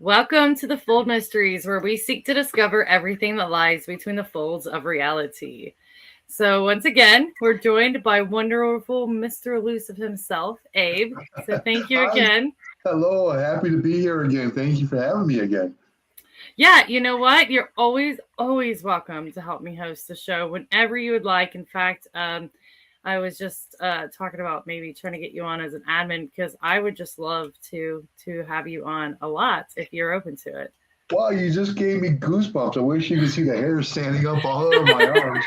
Welcome to the Fold Mysteries, where we seek to discover everything that lies between the folds of reality. So, once again, we're joined by wonderful Mr. Elusive himself, Abe. So, thank you Hi, again. hello. Happy to be here again. Thank you for having me again. Yeah, you know what? You're always welcome to help me host the show whenever you would like. In fact, I was just talking about maybe trying to get you on as an admin because I would just love to have you on a lot if you're open to it. Wow, you just gave me goosebumps. I wish you could see the hair standing up all over my arms.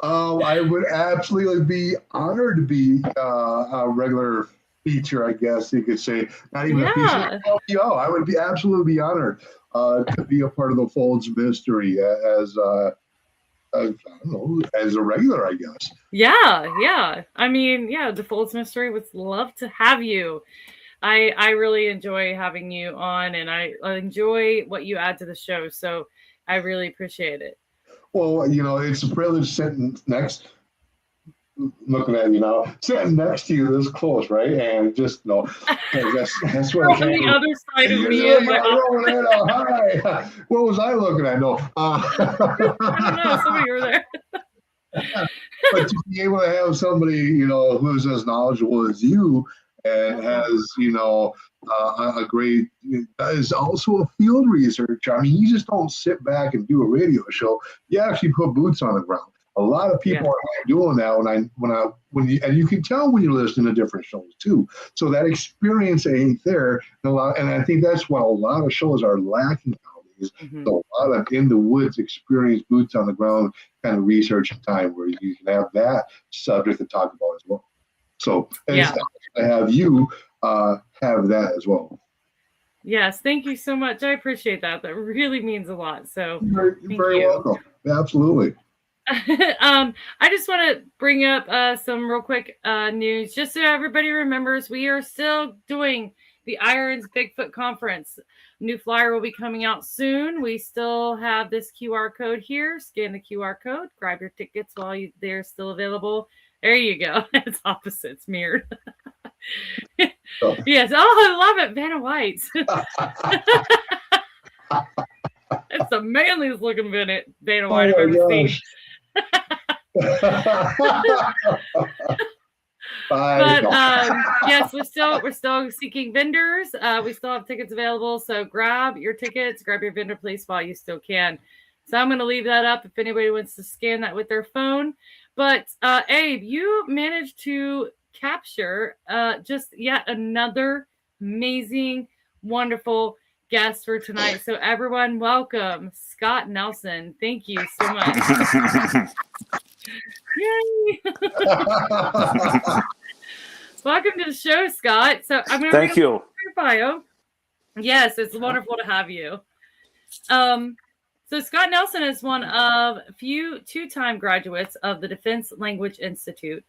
I would absolutely be honored to be a regular feature, I guess you could say. Not even a feature, Yeah. LPO. I would be absolutely be honored to be a part of the Folds mystery as I don't know, as a regular, I guess. Yeah. I mean, yeah, the Folds Mystery would love to have you. I really enjoy having you on, and I enjoy what you add to the show. So I really appreciate it. Well, it's a privilege sitting next looking at you now, sitting next to you this close, right? And just that's what I On can't. the other side of me, You're and my rolling it out. Hi. What was I looking at? No. I don't know, somebody over there. But to be able to have somebody, who's as knowledgeable as you and Yeah. has, a great, is also a field researcher. I mean, you just don't sit back and do a radio show. You actually put boots on the ground. A lot of Yeah. people are not doing that and you can tell when you're listening to different shows too. So that experience ain't there. And I think that's what a lot of shows are lacking nowadays. Hmm. So a lot of in the woods experience, boots on the ground kind of research and time where you can have that subject to talk about as well. So and it's Yeah. nice to have you have that as well. Yes. Thank you so much. I appreciate that. That really means a lot. So You're thank very you. welcome. Absolutely. I just want to bring up some real quick news, just so everybody remembers. We are still doing the Irons Bigfoot Conference. New flyer will be coming out soon. We still have this QR code here. Scan the QR code. Grab your tickets while they're still available. There you go. It's opposite. It's mirrored. So, Yes. Oh, I love it. Vanna White's. It's the manliest looking Vanna White oh I've my ever seen. gosh. I But know. yes, we're still seeking vendors. We still have tickets available, so grab your tickets, grab your vendor place while you still can. So I'm going to leave that up if anybody wants to scan that with their phone. But Abe, you managed to capture just yet another amazing, wonderful guest for tonight. So everyone, welcome Scott Nelson. Thank you so much. Yay! Welcome to the show, Scott. So I'm going to read Thank a little you. bit of your bio. Yes, it's wonderful to have you. Um, so Scott Nelson is one of few two-time graduates of the Defense Language Institute.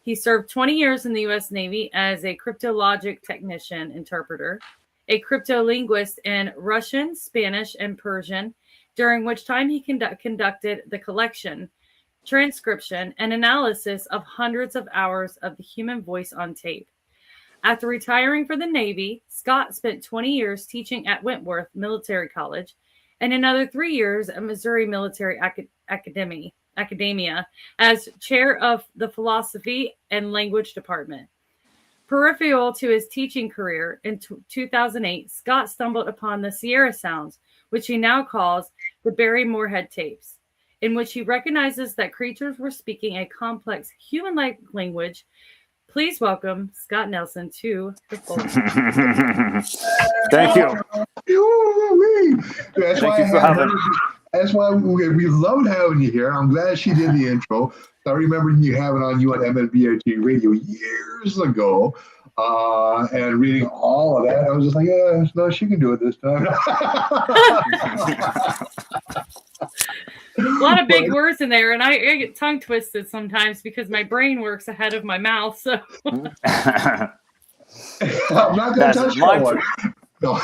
He served 20 years in the U.S. Navy as a cryptologic technician interpreter, a cryptolinguist in Russian, Spanish, and Persian, during which time he conducted the collection, transcription, and analysis of hundreds of hours of the human voice on tape. After retiring from the Navy, Scott spent 20 years teaching at Wentworth Military College and another 3 years at Missouri Military Academia as chair of the Philosophy and Language Department. Peripheral to his teaching career, in 2008, Scott stumbled upon the Sierra Sounds, which he now calls the Barry Moorhead tapes, in which he recognizes that creatures were speaking a complex human-like language. Please welcome Scott Nelson to the fold. Thank you. That's Thank why I you for had her. having. That's why we loved having you here. I'm glad she did the intro. I remember you having on you on MNBRT radio years ago, and reading all of that. I was just like, yeah, no, she can do it this time. A lot of big words in there, and I get tongue twisted sometimes because my brain works ahead of my mouth. So I'm not going to That's touch my that one. No.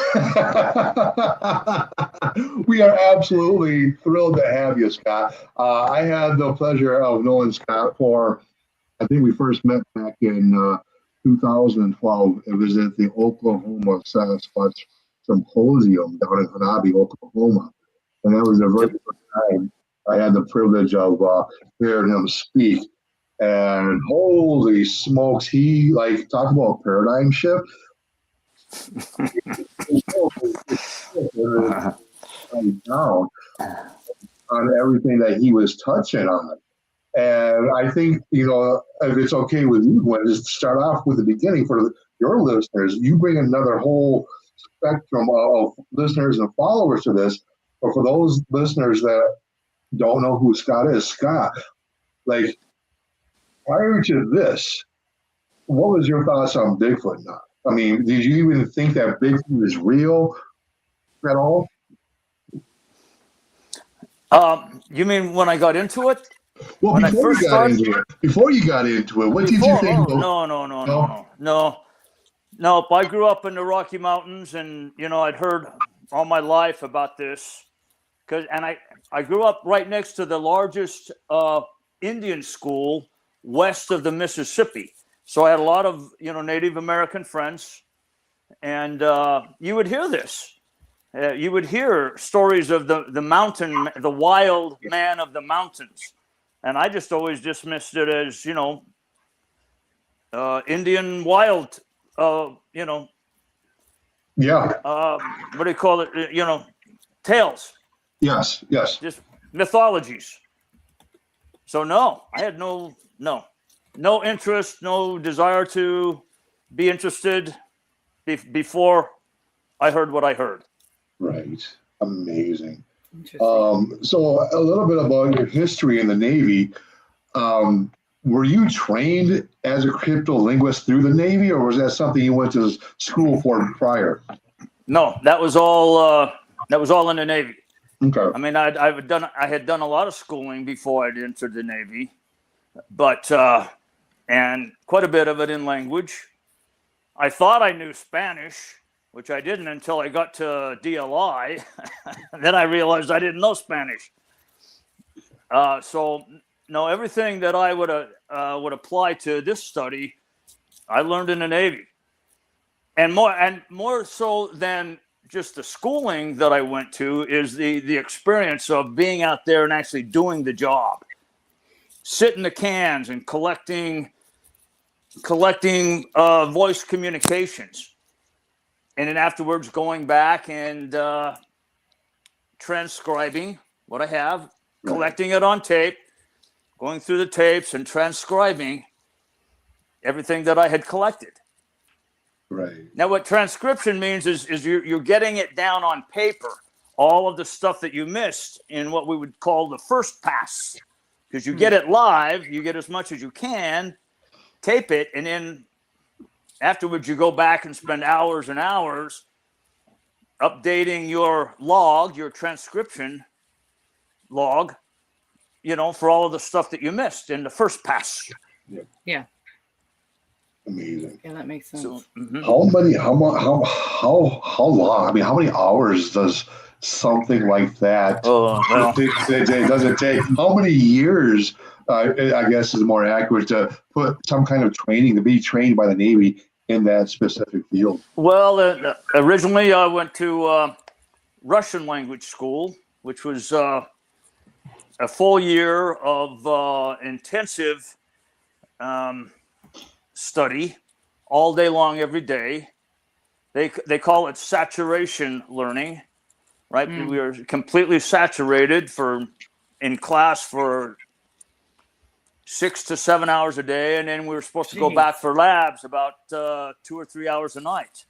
We are absolutely thrilled to have you, Scott. I had the pleasure of knowing Scott I think we first met back in 2012. It was at the Oklahoma Sasquatch symposium down in Hanabi, Oklahoma. And that was the very first time I had the privilege of hearing him speak. And holy smokes, he talk about paradigm shift. Down on everything that he was touching on. And I think, if it's okay with you, Gwen, just start off with the beginning for your listeners. You bring another whole spectrum of listeners and followers to this. But for those listeners that don't know who Scott is, Scott, prior to this, what was your thoughts on Bigfoot now? I mean, did you even think that Bigfoot is real at all? You mean when I got into it? Well, when before you got into it, what did you think? No. I grew up in the Rocky Mountains, and I'd heard all my life about this, I grew up right next to the largest Indian school west of the Mississippi. So I had a lot of Native American friends, and you would hear this. You would hear stories of the mountain, the wild man of the mountains. And I just always dismissed it as, Indian wild, Yeah. What do you call it? Tales. Yes. Just mythologies. So no, I had no interest, no desire to be interested before I heard what I heard. Right. Amazing. So a little bit about your history in the Navy. Were you trained as a cryptolinguist through the Navy, or was that something you went to school for prior? No, that was all in the Navy. Okay. I mean, I had done a lot of schooling before I'd entered the Navy, but and quite a bit of it in language. I thought I knew Spanish, which I didn't until I got to DLI. Then I realized I didn't know Spanish. So no, everything that I would apply to this study, I learned in the Navy, and more so than just the schooling that I went to is the experience of being out there and actually doing the job, sitting the cans and collecting voice communications. And then afterwards, going back and transcribing what I have, collecting it on tape, going through the tapes and transcribing everything that I had collected. Right. Now, what transcription means is you're getting it down on paper, all of the stuff that you missed in what we would call the first pass. Because you get it live, you get as much as you can, tape it, and then afterwards, you go back and spend hours and hours updating your log, your transcription log, for all of the stuff that you missed in the first pass. Yeah. Amazing. Yeah, that makes sense. So, how long? I mean, how many hours does something like that? Does it take? How many years? I guess is more accurate to put some kind of training to be trained by the Navy in that specific field. Well, originally I went to Russian language school, which was a full year of intensive study all day long, every day. They call it saturation learning, right? We were completely saturated in class for 6 to 7 hours a day, and then we were supposed to go back for labs about 2 or 3 hours a night.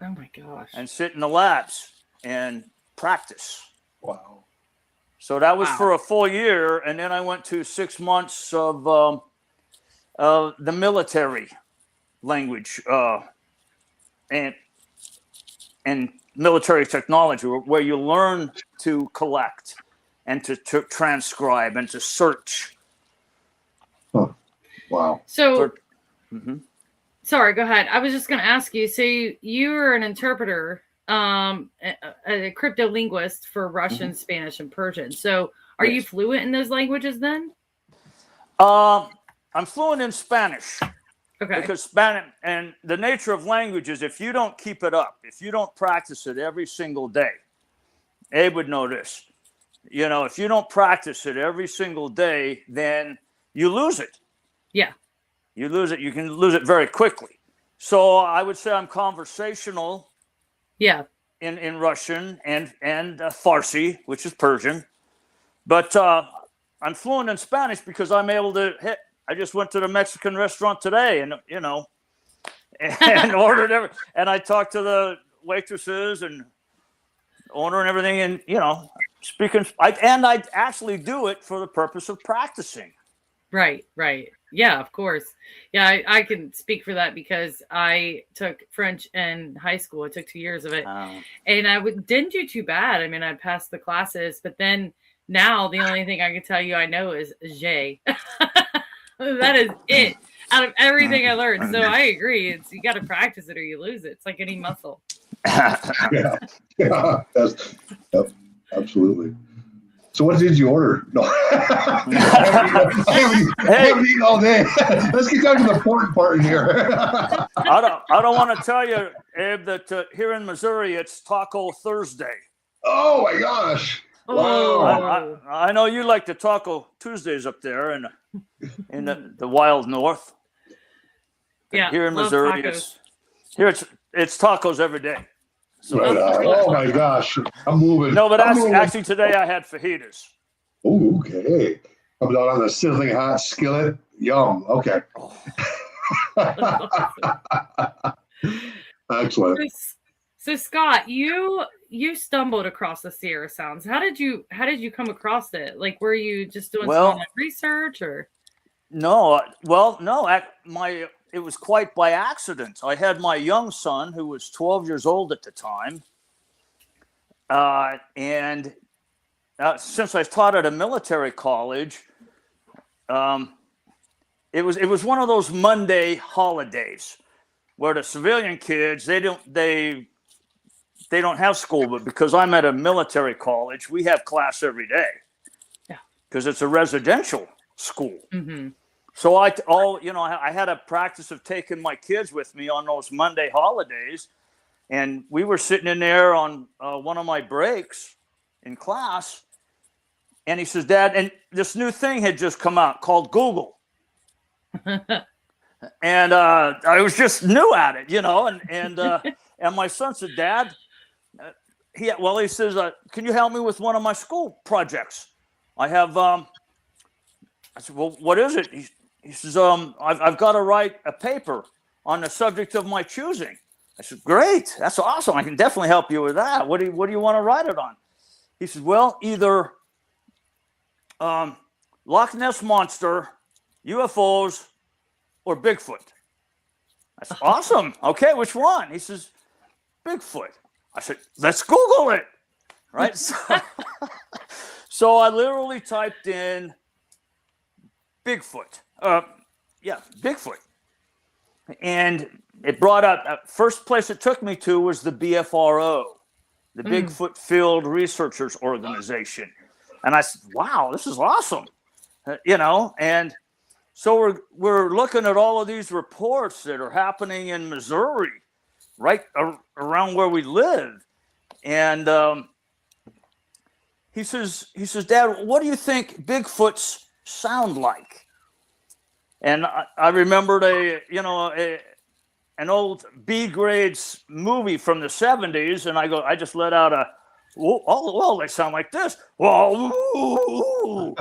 Oh my gosh! And sit in the labs and practice. Wow! So that was for a full year, and then I went to 6 months of the military language and military technology, where you learn to collect and to transcribe and to search. Huh. Wow. So, sorry, go ahead. I was just going to ask you. So you were an interpreter, a crypto linguist for Russian, Spanish, and Persian. So are you fluent in those languages then? I'm fluent in Spanish. Okay. Because Spanish, and the nature of language is if you don't keep it up, if you don't practice it every single day, Abe would know this. If you don't practice it every single day, then you lose it. Yeah. You lose it. You can lose it very quickly. So I would say I'm conversational. Yeah. In Russian and Farsi, which is Persian, but I'm fluent in Spanish because I'm able to hit. I just went to the Mexican restaurant today, and and ordered and I talked to the waitresses and owner and everything, and speaking. I actually do it for the purpose of practicing. Right. Yeah, of course. Yeah, I can speak for that because I took French in high school. I took 2 years of it, and I didn't do too bad. I mean, I passed the classes, but then now the only thing I can tell you I know is "je." That is it out of everything I learned. So I agree. You got to practice it or you lose it. It's like any muscle. Yeah, absolutely. So what did you order? No, I haven't eaten all day. Let's get down to the important part in here. I don't want to tell you, Abe, that here in Missouri it's Taco Thursday. Oh my gosh! Wow. I know you like the Taco Tuesdays up there in the wild north. Yeah, here in Missouri, it's tacos every day. So, oh my gosh, I'm moving. No, but actually today I had fajitas. Oh, okay. Comes out on the sizzling hot skillet. Yum. Okay. Excellent. So Scott, you stumbled across the Sierra Sounds. How did you come across it? Like, were you just doing some research or? No, it was quite by accident. I had my young son, who was 12 years old at the time, and since I taught at a military college, it was one of those Monday holidays where the civilian kids they don't have school, but because I'm at a military college, we have class every day. Yeah, because it's a residential school. Mm-hmm. So I had a practice of taking my kids with me on those Monday holidays, and we were sitting in there on one of my breaks in class, and he says, "Dad," and this new thing had just come out called Google, and I was just new at it, and my son said, "Dad," he says, "Can you help me with one of my school projects? I have." I said, "Well, what is it?" He says, I've got to write a paper on the subject of my choosing. I said, "Great, that's awesome. I can definitely help you with that. What do you want to write it on?" He says, "Well, either Loch Ness Monster, UFOs, or Bigfoot." I said, "Awesome. Okay, which one?" He says, "Bigfoot." I said, "Let's Google it." Right? So I literally typed in Bigfoot. Bigfoot. And it brought up, first place it took me to was the BFRO, the Bigfoot Field Researchers Organization. And I said, "Wow, this is awesome." And so we're looking at all of these reports that are happening in Missouri, right around where we live. And he says, "Dad, what do you think Bigfoots sound like?" And I remembered an old B grades movie from the 70s, and I just let out a, well, they sound like this. Whoa,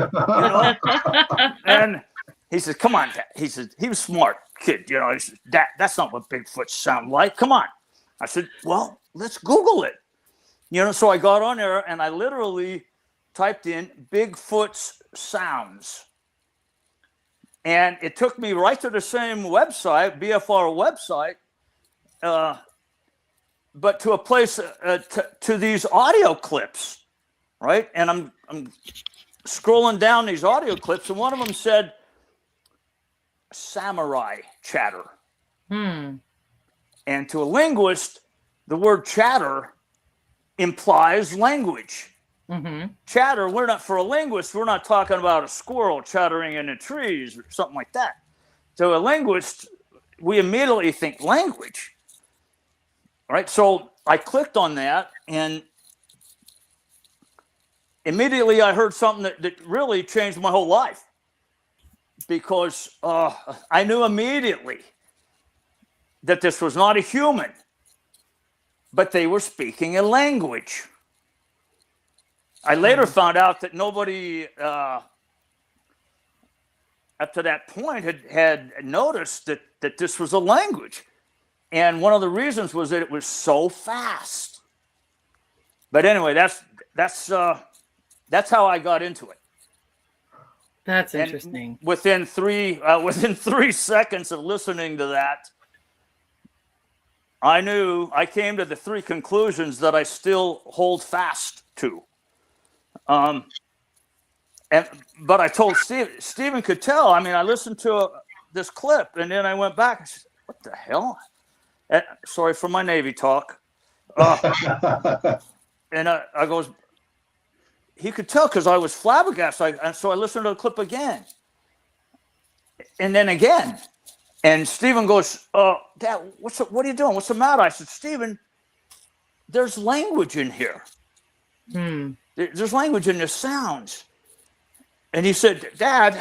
And he said, "Come on, Dad." He said, he was a smart kid, He said, "That's not what Bigfoot sound like. Come on." I said, "Well, let's Google it." So I got on there and I literally typed in Bigfoot's sounds. And it took me right to the same website, BFR website, but to a place to these audio clips, right? And I'm scrolling down these audio clips, and one of them said samurai chatter. And to a linguist, the word chatter implies language. Mm-hmm. Chatter, for a linguist, we're not talking about a squirrel chattering in the trees or something like that. So a linguist, we immediately think language, right? So I clicked on that, and immediately I heard something that really changed my whole life, because I knew immediately that this was not a human, but they were speaking a language. I later found out that nobody up to that point had noticed that this was a language. And one of the reasons was that it was so fast. But anyway, that's how I got into it. That's And interesting. within 3 seconds of listening to that, I came to the 3 conclusions that I still hold fast to. But I told Stephen could tell. I mean, I listened to this clip, and then I went back and said, what the hell? Sorry for my Navy talk. And I goes, he could tell, because I was flabbergasted. So I listened to the clip again. And then again. And Stephen goes, Dad, what are you doing? What's the matter? I said, Stephen, there's language in here. There's language in the sounds. And he said, Dad,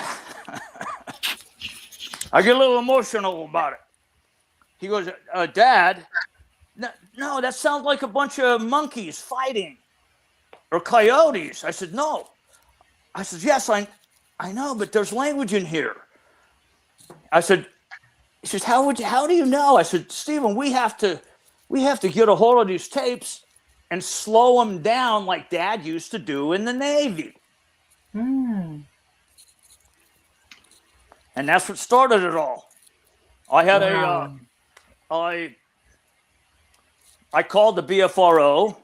I get a little emotional about it. He goes, Dad, no, that sounds like a bunch of monkeys fighting, or coyotes. I said, no. I said, yes, I know, but there's language in here. I said, he says, how do you know? I said, Stephen, we have to get a hold of these tapes and slow them down like Dad used to do in the Navy. And that's what started it all. I had I called the BFRO.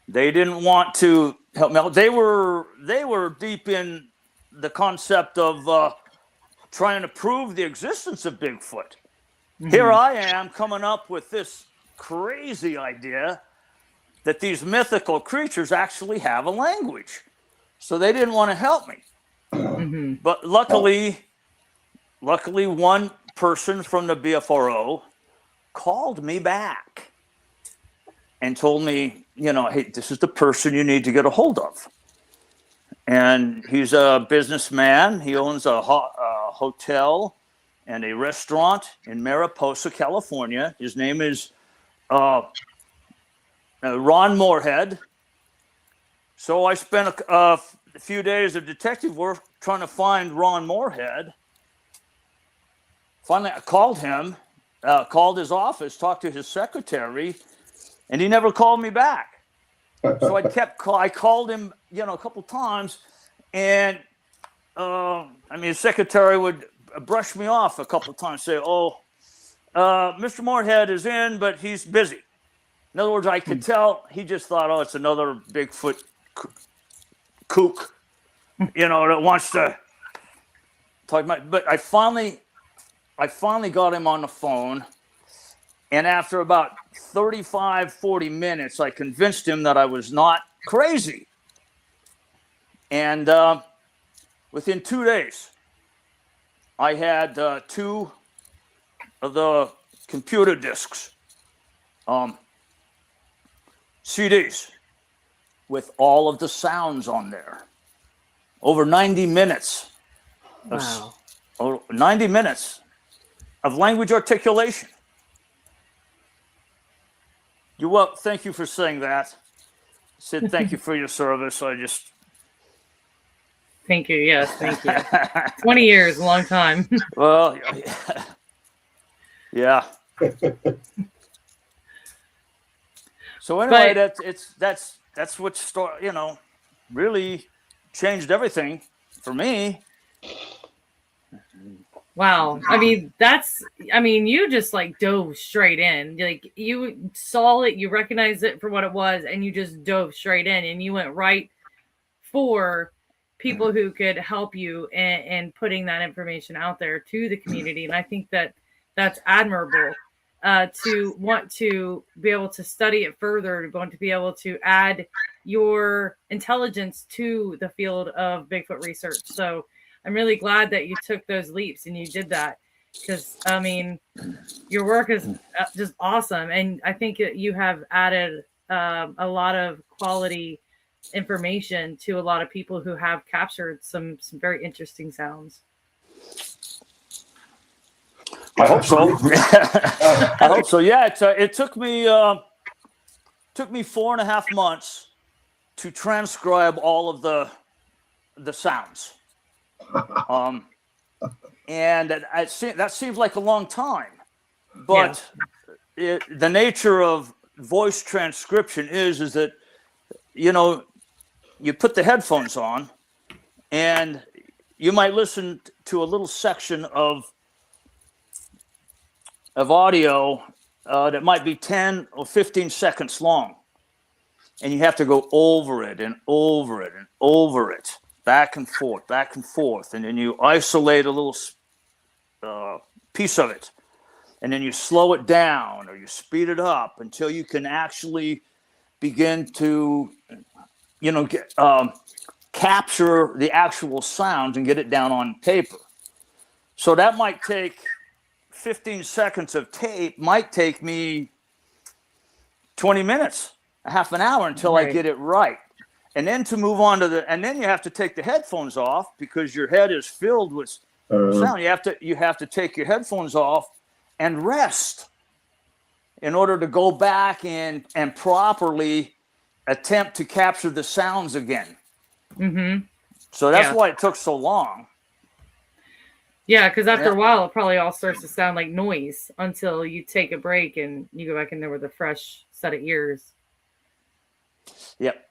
They didn't want to help me out. They were deep in the concept of trying to prove the existence of Bigfoot. Here I am coming up with this crazy idea that these mythical creatures actually have a language. So they didn't want to help me. But luckily, one person from the BFRO called me back and told me, hey, this is the person you need to get a hold of. And he's a businessman. He owns a hotel and a restaurant in Mariposa, California. His name is Ron Moorhead. So I spent a few days of detective work trying to find Ron Moorhead. Finally, I called him, called his office, talked to his secretary, and he never called me back. So I called him, a couple times, and his secretary would brush me off a couple of times, say, Mr. Moorhead is in, but he's busy. In other words, I could tell he just thought, it's another Bigfoot kook, that wants to talk about. But I finally got him on the phone, and after about 35, 40 minutes, I convinced him that I was not crazy. And within 2 days, I had 2 of the computer discs, CDs, with all of the sounds on there. Over 90 minutes. Wow. 90 minutes of language articulation. Thank you for saying that. Sid, thank you for your service. Thank you. Yes, thank you. 20 years, a long time. Well, yeah. So anyway, that's what really changed everything for me. Wow. You just dove straight in. Like, you saw it, you recognized it for what it was, and you just dove straight in, and you went right for people who could help you in putting that information out there to the community. And I think that's admirable, to want to be able to study it further, to want to be able to add your intelligence to the field of Bigfoot research. So I'm really glad that you took those leaps and you did that. because I mean, your work is just awesome, and I think you have added a lot of quality information to a lot of people who have captured some very interesting sounds. I hope so. I hope so. Yeah, it took me 4.5 months to transcribe all of the sounds, and that seems like a long time, but the nature of voice transcription is that you put the headphones on, and you might listen to a little section of audio that might be 10 or 15 seconds long. And you have to go over it and over it and over it, back and forth, back and forth. And then you isolate a little piece of it. And then you slow it down or you speed it up until you can actually begin to, capture the actual sounds and get it down on paper. So that might take 15 seconds of tape, might take me 20 minutes, a half an hour until I get it right. And then to move on to and then you have to take the headphones off because your head is filled with sound. You have to take your headphones off and rest in order to go back and properly attempt to capture the sounds again. Mm-hmm. So that's why it took so long. Yeah, because after a while, it probably all starts to sound like noise until you take a break and you go back in there with a fresh set of ears. Yep.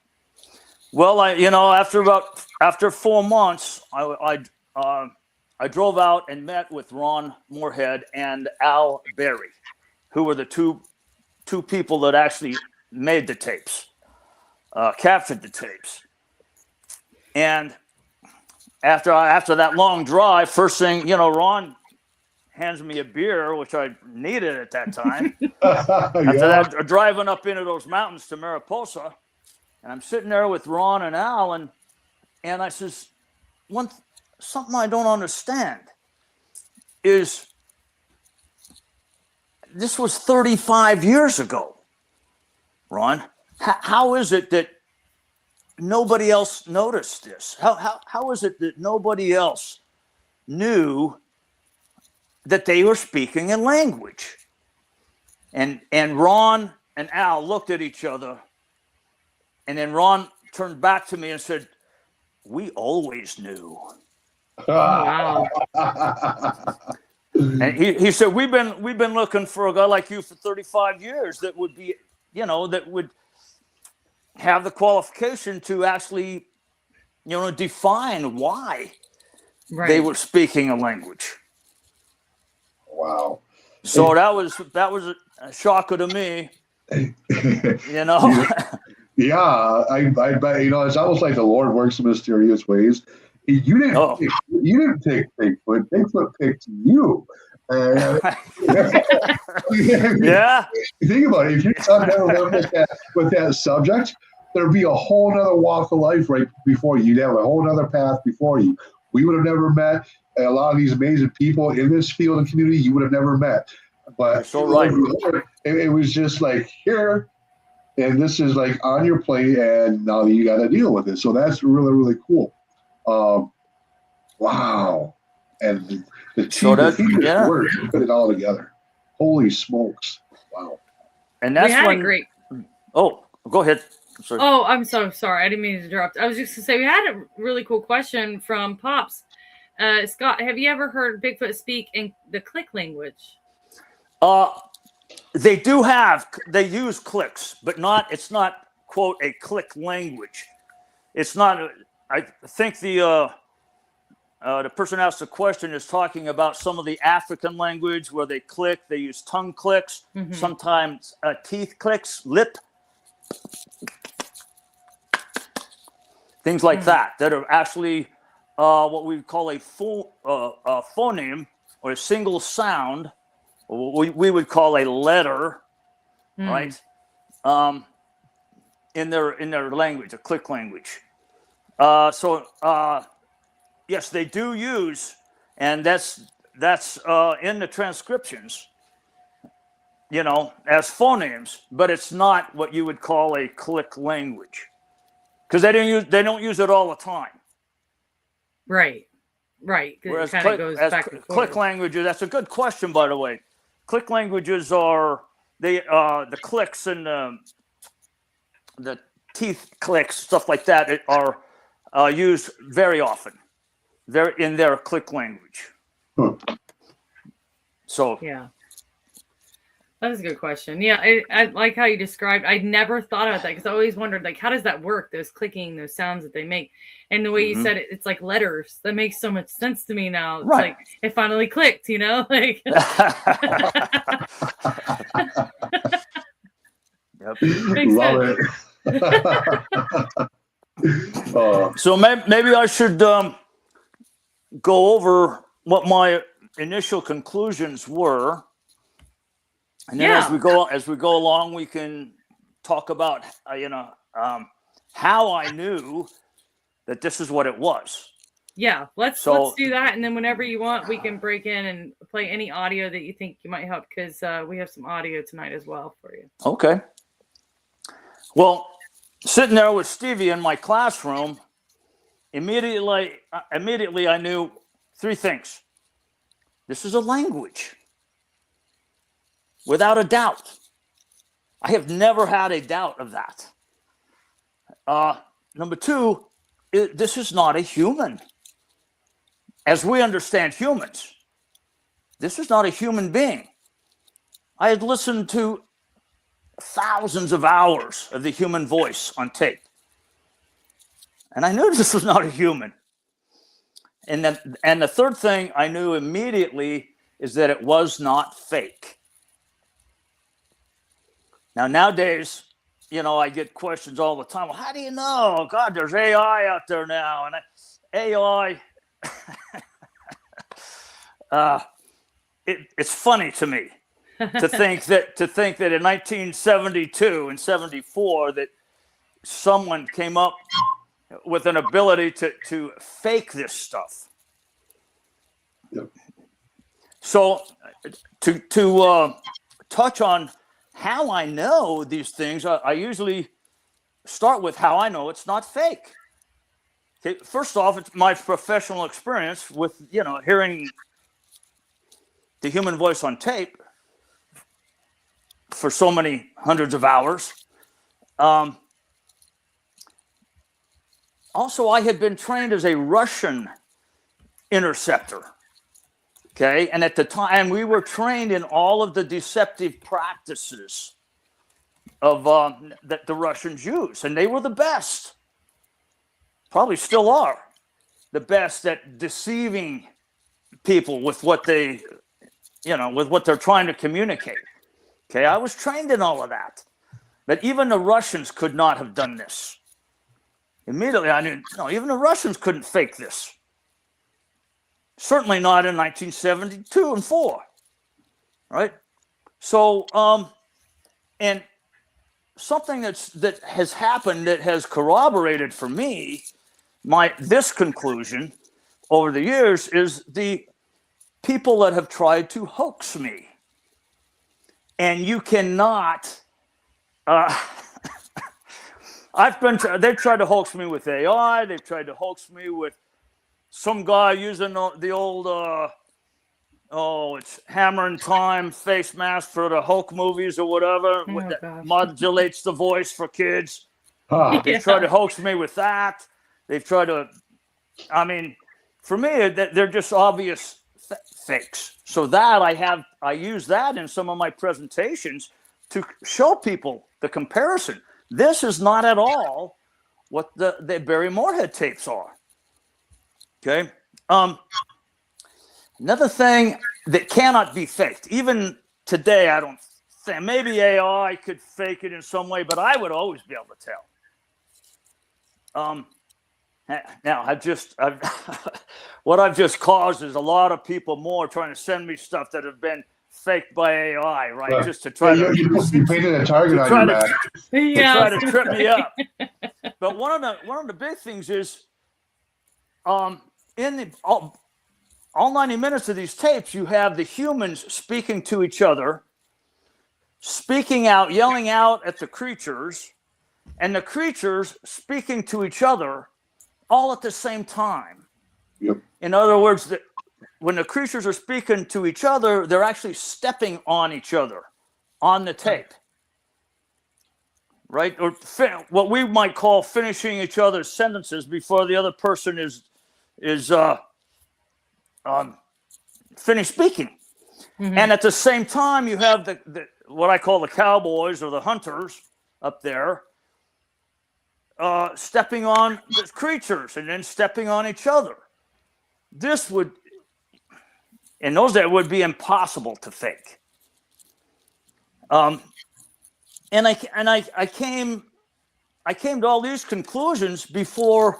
Well, after 4 months, I drove out and met with Ron Moorhead and Al Berry, who were the two people that actually made the tapes, captured the tapes. And after that long drive, first thing, Ron hands me a beer, which I needed at that time. After that, driving up into those mountains to Mariposa, and I'm sitting there with Ron and Al, and I says, something I don't understand is this was 35 years ago, Ron. How is it that nobody else noticed this? How is it that nobody else knew that they were speaking a language? And Ron and Al looked at each other, and then Ron turned back to me and said, "We always knew." Wow. And he said, "We've been looking for a guy like you for 35 years that would be, that would have the qualification to actually, define why they were speaking a language." Wow. So that was a shocker to me. Yeah, I bet it's almost like the Lord works in mysterious ways. You didn't pick Bigfoot. Bigfoot picked you. Yeah. Think about it. If you sat down with that subject, there'd be a whole other walk of life right before you. You'd have a whole other path before you. We would have never met a lot of these amazing people in this field and community. You would have never met. But you're so right. It was just like here, and this is like on your plate, and now you got to deal with it. So that's really, really cool. Wow. And the team work to put it all together. Holy smokes. Wow. And that's when great. Oh, go ahead. Sorry. Oh, I'm so sorry. I didn't mean to interrupt. I was just going to say we had a really cool question from Pops. Scott, have you ever heard Bigfoot speak in the click language? They use clicks, but it's not, quote, a click language. It's not, I think the person asked the question is talking about some of the African language where they click, they use tongue clicks, sometimes teeth clicks, lip, things like that are actually what we call a phoneme or a single sound. We would call a letter, right? In their language, a click language. Yes, they do use, and that's that's in the transcriptions, you know, as phonemes, but it's not what you would call a click language, because they don't use it all the time. Right. Right. 'Cause Whereas it kind of goes back and click forth. languages, that's a good question, by the way. Click languages are the clicks and the teeth clicks, stuff like that, are used very often. They're in their click language. So Yeah. That was a good question. Yeah, I like how you described. I never thought about that because I always wondered, like, how does that work? Those clicking, those sounds that they make, and the way you said it, it's like letters. That makes so much sense to me now. It's Right. like it finally clicked, you know? Like, Yep. makes Love sense. it. So maybe I should go over what my initial conclusions were, and then as we go along, we can talk about how I knew that this is what it was. Yeah, let's do that, and then whenever you want, we can break in and play any audio that you think you might help, because we have some audio tonight as well for you. Okay. Well, sitting there with Stevie in my classroom, immediately I knew three things. This is a language, without a doubt. I have never had a doubt of that. Number two, this is not a human. As we understand humans, this is not a human being. I had listened to thousands of hours of the human voice on tape, and I knew this was not a human. And the third thing I knew immediately is that it was not fake. Now, nowadays, you know, I get questions all the time. Well, how do you know? God, there's AI out there now, and AI. It's funny to me to think that in 1972 and 74 that someone came up with an ability to fake this stuff. Yep. So to touch on how I know these things, I usually start with how I know it's not fake. Okay, first off, it's my professional experience with, you know, hearing the human voice on tape for so many hundreds of hours. Also, I had been trained as a Russian interceptor. Okay, and at the time, we were trained in all of the deceptive practices of that the Russians use, and they were the best. Probably still are the best at deceiving people with what they, you know, with what they're trying to communicate. Okay, I was trained in all of that, but even the Russians could not have done this. Immediately, I knew, no, even the Russians couldn't fake this. Certainly not in 1972 and 4, right? So, and something that has happened that has corroborated for me this conclusion over the years is the people that have tried to hoax me. And you cannot. They've tried to hoax me with AI. They've tried to hoax me with some guy using the old, it's Hammer and Time face mask for the Hulk movies or whatever, that modulates the voice for kids. They've tried to hoax me with that. They've tried to, I mean, for me, they're just obvious fakes. So that I use that in some of my presentations to show people the comparison. This is not at all what the Barry Moorhead tapes are. Okay. Another thing that cannot be faked, even today, I don't think, maybe AI could fake it in some way, but I would always be able to tell. Now, what I've just caused is a lot of people more trying to send me stuff that have been faked by AI, right? Just to try to you painted a target on your back. To try to trip me up. But one of the big things is, all 90 minutes of these tapes, you have the humans speaking to each other, speaking out, yelling out at the creatures, and the creatures speaking to each other all at the same time. Yep. In other words, when the creatures are speaking to each other, they're actually stepping on each other on the tape, right? Or what we might call finishing each other's sentences before the other person is finished speaking. Mm-hmm. And at the same time, you have the what I call the cowboys or the hunters up there stepping on the creatures and then stepping on each other. This would, in those days, would be impossible to fake. And I came to all these conclusions before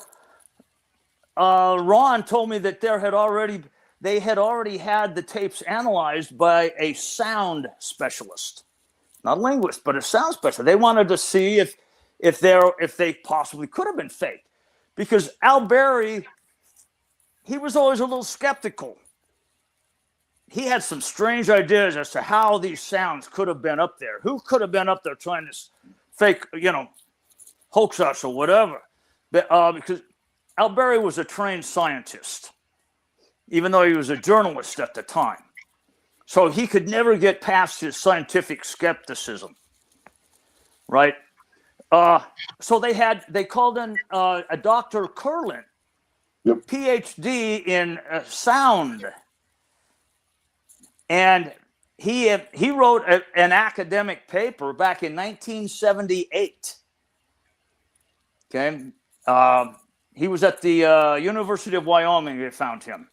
Ron told me that they had already had the tapes analyzed by a sound specialist, not a linguist, but a sound specialist. They wanted to see if they possibly could have been faked, because Al Berry, he was always a little skeptical. He had some strange ideas as to how these sounds could have been up there. Who could have been up there trying to fake, hoax us or whatever? But, because Al Berry was a trained scientist, even though he was a journalist at the time. So he could never get past his scientific skepticism, right? So they called in a Dr. Curlin, yep. PhD in sound. And he wrote an academic paper back in 1978. Okay. He was at the University of Wyoming. They found him.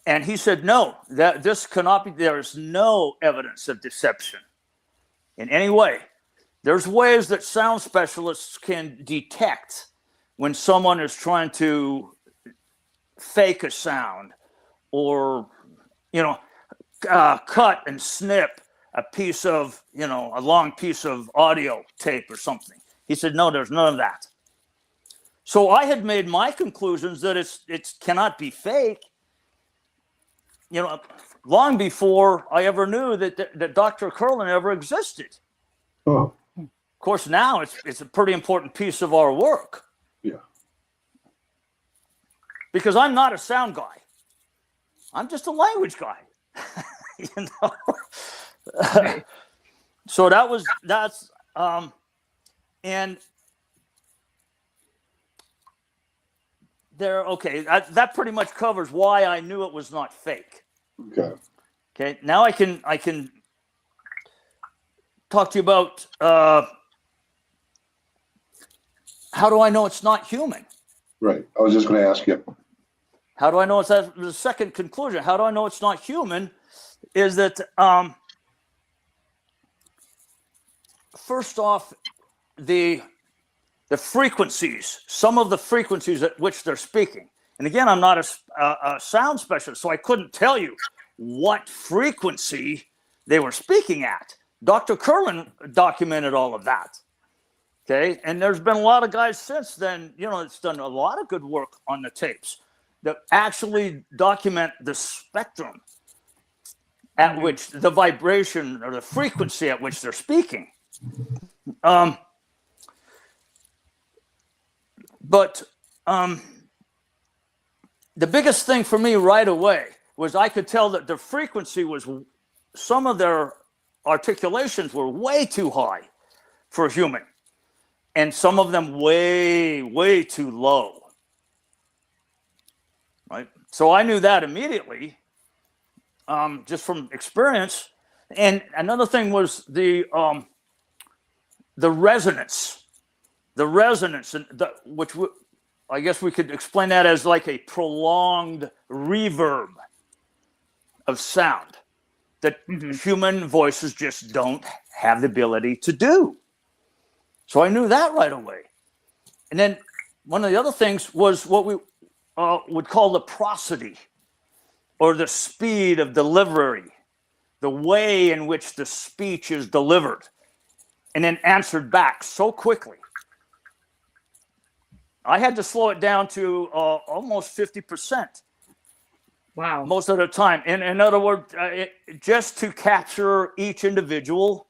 And he said, no, that this cannot be, there is no evidence of deception in any way. There's ways that sound specialists can detect when someone is trying to fake a sound or, cut and snip a piece of, a long piece of audio tape or something. He said, no, there's none of that. So I had made my conclusions that it cannot be fake, long before I ever knew that Dr. Curlin ever existed. Oh. Of course, now it's a pretty important piece of our work. Yeah. Because I'm not a sound guy. I'm just a language guy. So that's and there. Okay, that pretty much covers why I knew it was not fake. Okay. Now I can talk to you about how do I know it's not human? Right. I was just going to ask you. How do I know it's that? The second conclusion. How do I know it's not human? Is that first off, the frequencies, some of the frequencies at which they're speaking. And again, I'm not a sound specialist, so I couldn't tell you what frequency they were speaking at. Dr. Curlin documented all of that. Okay, and there's been a lot of guys since then, it's done a lot of good work on the tapes that actually document the spectrum at which the vibration or the frequency at which they're speaking. But the biggest thing for me right away was I could tell that the frequency was, some of their articulations were way too high for a human, and some of them way, way too low. Right? So I knew that immediately, just from experience. And another thing was the resonance. The resonance, and I guess we could explain that as like a prolonged reverb of sound that human voices just don't have the ability to do. So I knew that right away. And then one of the other things was what we would call the prosody, or the speed of delivery, the way in which the speech is delivered and then answered back so quickly. I had to slow it down to almost 50%. Wow. most of the time. In other words, just to capture each individual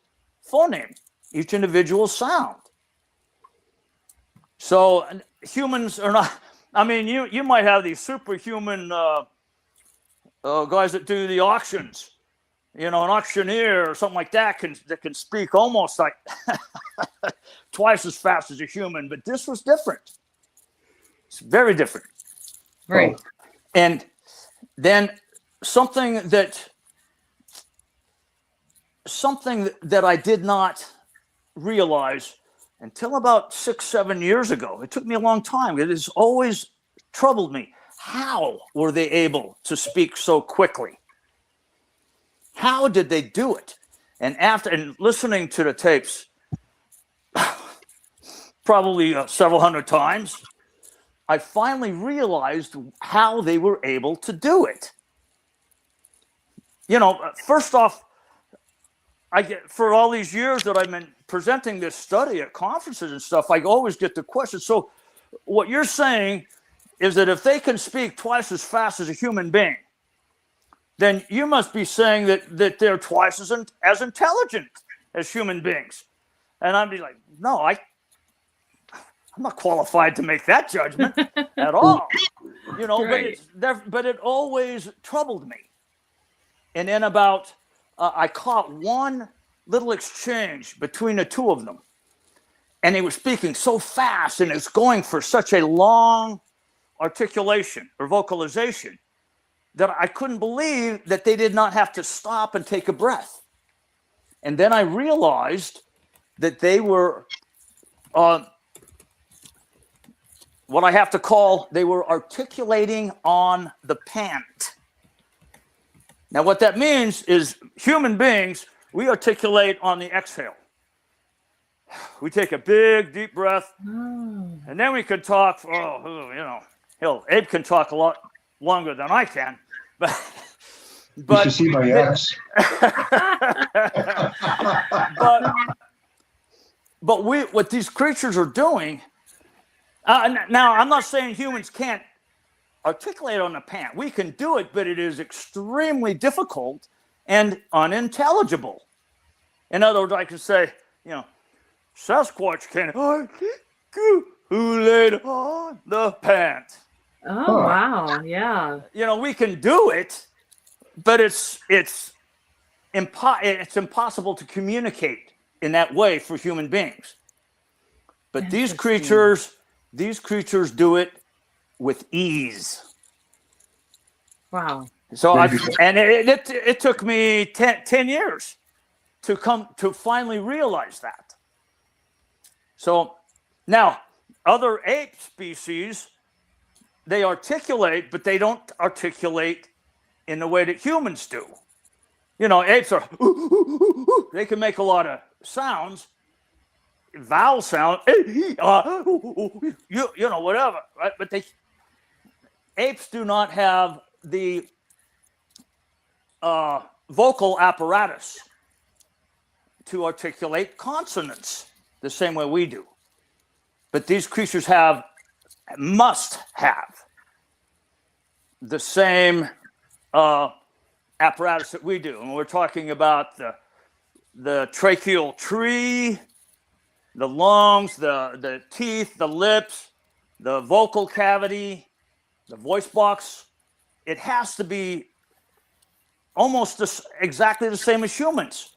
phoneme, each individual sound. So humans are not. I mean, you might have these superhuman guys that do the auctions. You know, an auctioneer or something like that can speak almost like twice as fast as a human. But this was different. It's very different. Right. And then something that I did not realize until about 6-7 years ago. It took me a long time. It has always troubled me. How were they able to speak so quickly? How did they do it? And after listening to the tapes, probably several hundred times, I finally realized how they were able to do it. You know, first off, for all these years that I've been presenting this study at conferences and stuff, I always get the question. So what you're saying is that if they can speak twice as fast as a human being, then you must be saying that they're twice as intelligent as human beings. And I'd be like, no, I'm not qualified to make that judgment at all. You know, Right. but it always troubled me. And then I caught one little exchange between the two of them. And they were speaking so fast and it's going for such a long articulation or vocalization that I couldn't believe that they did not have to stop and take a breath. And then I realized that they were what I have to call, they were articulating on the pant. Now, what that means is human beings, we articulate on the exhale. We take a big, deep breath, and then we can talk. Abe can talk a lot longer than I can, but You should see my ex. but what these creatures are doing. Now, I'm not saying humans can't articulate on the pant. We can do it, but it is extremely difficult and unintelligible. In other words, I can say, Sasquatch can articulate on the pant. Oh, wow. Yeah. We can do it, but it's impossible to communicate in that way for human beings. But these creatures do it with ease. Wow. So it took me 10 years to finally realize that. So now other ape species, they articulate, but they don't articulate in the way that humans do. Apes are, they can make a lot of sounds, vowel sound, whatever, right? But apes do not have the vocal apparatus to articulate consonants the same way we do. But these creatures must have the same apparatus that we do. And we're talking about the tracheal tree, the lungs, the teeth, the lips, the vocal cavity, the voice box. It has to be almost exactly the same as humans.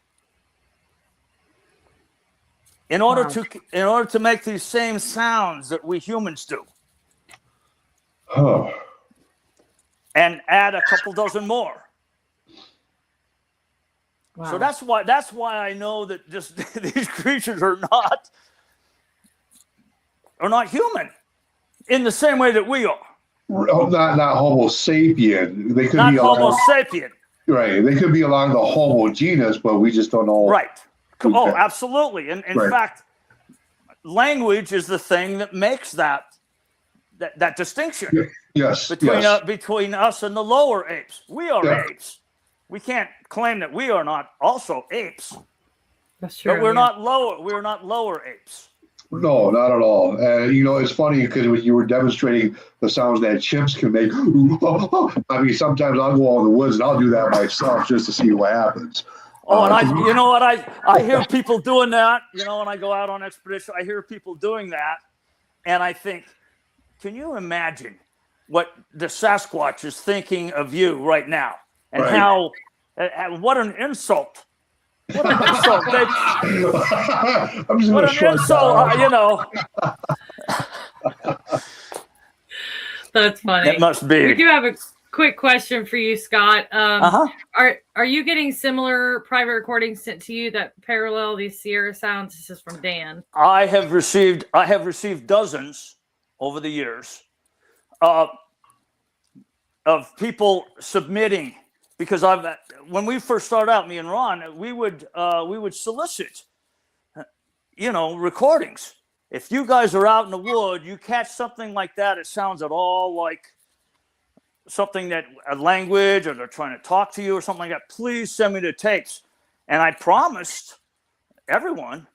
In order to make these same sounds that we humans do. Oh. And add a couple dozen more. Wow. So that's why I know that just these creatures are not human in the same way that we are. Not Homo sapien. They could Not be Homo sapien. Right. They could be along the Homo genus, but we just don't know. Right. Okay. Oh, absolutely. And in Right. fact, language is the thing that makes that distinction Yes. between us and the lower apes. We are Yeah. apes. We can't claim that we are not also apes. That's true. But we're not lower apes. No, not at all. And it's funny because when you were demonstrating the sounds that chimps can make, I mean, sometimes I'll go out in the woods and I'll do that myself just to see what happens. Oh, and you know what? I hear people doing that. When I go out on expedition, I hear people doing that, and I think, can you imagine what the Sasquatch is thinking of you right now, and Right. how what an insult. What an insult! I'm just What gonna an shrug insult! That's funny. It must be. We do have a quick question for you, Scott. Are you getting similar private recordings sent to you that parallel these Sierra sounds? This is from Dan. I have received dozens over the years of people submitting, because when we first started out, me and Ron, we would solicit recordings. If you guys are out in the wood, you catch something like that, it sounds at all like something that a language, or they're trying to talk to you or something like that, please send me the tapes. And I promised everyone,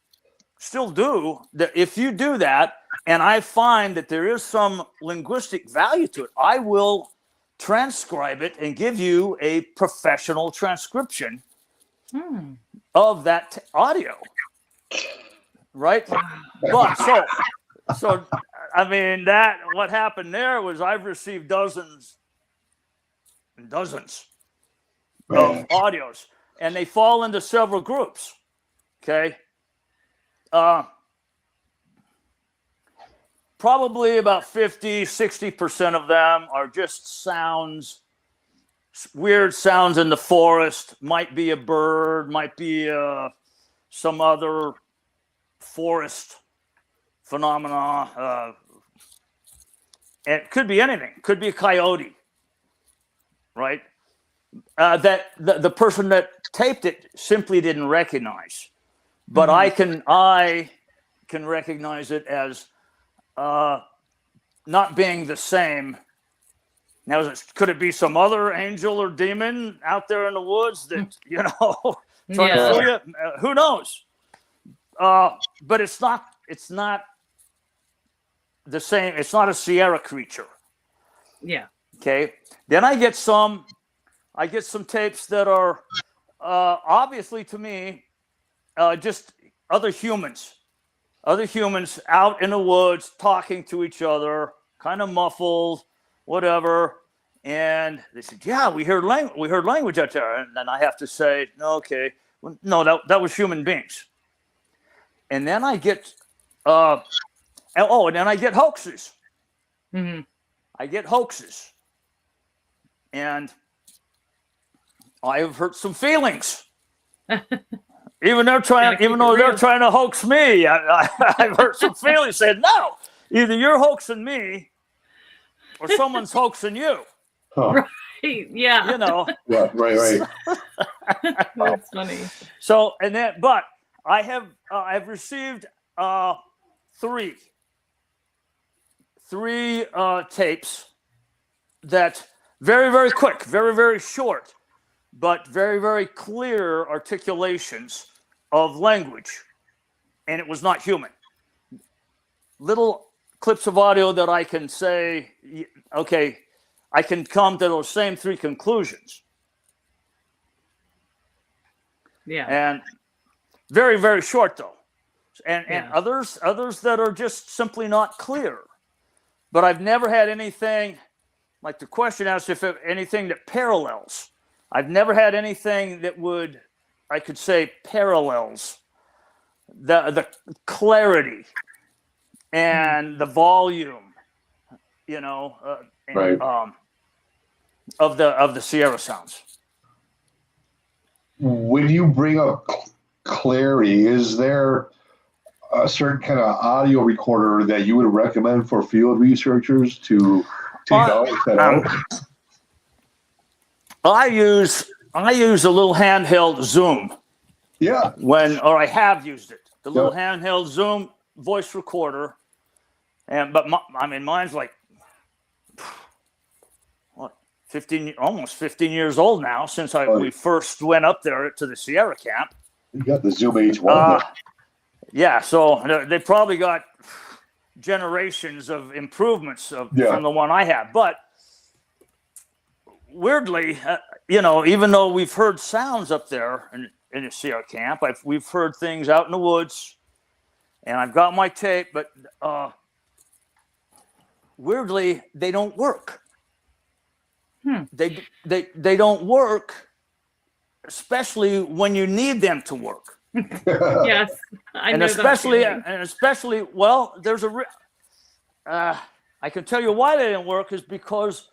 still do, that if you do that and I find that there is some linguistic value to it, I will transcribe it and give you a professional transcription of that audio. Right? But so I mean, that what happened there was I've received dozens and dozens of audios, and they fall into several groups. Okay. Probably about 50-60% of them are just sounds, weird sounds in the forest. Might be a bird, might be some other forest phenomena. It could be anything. Could be a coyote, right? That the person that taped it simply didn't recognize, but I can recognize it as not being the same. Now, could it be some other angel or demon out there in the woods that trying to fool you? Who knows? But it's not the same. It's not a Sierra creature. Yeah. Okay. Then I get some tapes that are obviously, to me, just other humans out in the woods talking to each other, kind of muffled, whatever. And they said, "Yeah, we heard language out there." And then I have to say, "Okay, well, no, that was human beings." And then I get, and then I get hoaxes. Mm-hmm. I get hoaxes, and I have hurt some feelings. Even though they're trying to hoax me, I've hurt some feelings. Said, no, either you're hoaxing me, or someone's hoaxing you. Huh. Right? Yeah. Yeah, right. That's funny. So, and then, but I've received three tapes that very, very quick, very, very short, but very, very clear articulations of language, and it was not human. Little clips of audio that I can say, okay, I can come to those same three conclusions. Yeah. And very, very short though. And others that are just simply not clear. But I've never had anything, like the question asked if anything that parallels. I've never had anything that I could say parallels the clarity and the volume, Right. of the Sierra sounds. When you bring up clarity, is there a certain kind of audio recorder that you would recommend for field researchers to set out? I use a little handheld Zoom. Yeah. I have used it. The little handheld Zoom voice recorder, but mine's like almost 15 years old now since we first went up there to the Sierra camp. You got the Zoom H1. Yeah, so they probably got generations of improvements from the one I have. But weirdly, even though we've heard sounds up there in the Sierra camp, we've heard things out in the woods, and I've got my tape, but weirdly, they don't work. They don't work, especially when you need them to work. Yes, I know especially, well, there's I can tell you why they didn't work is because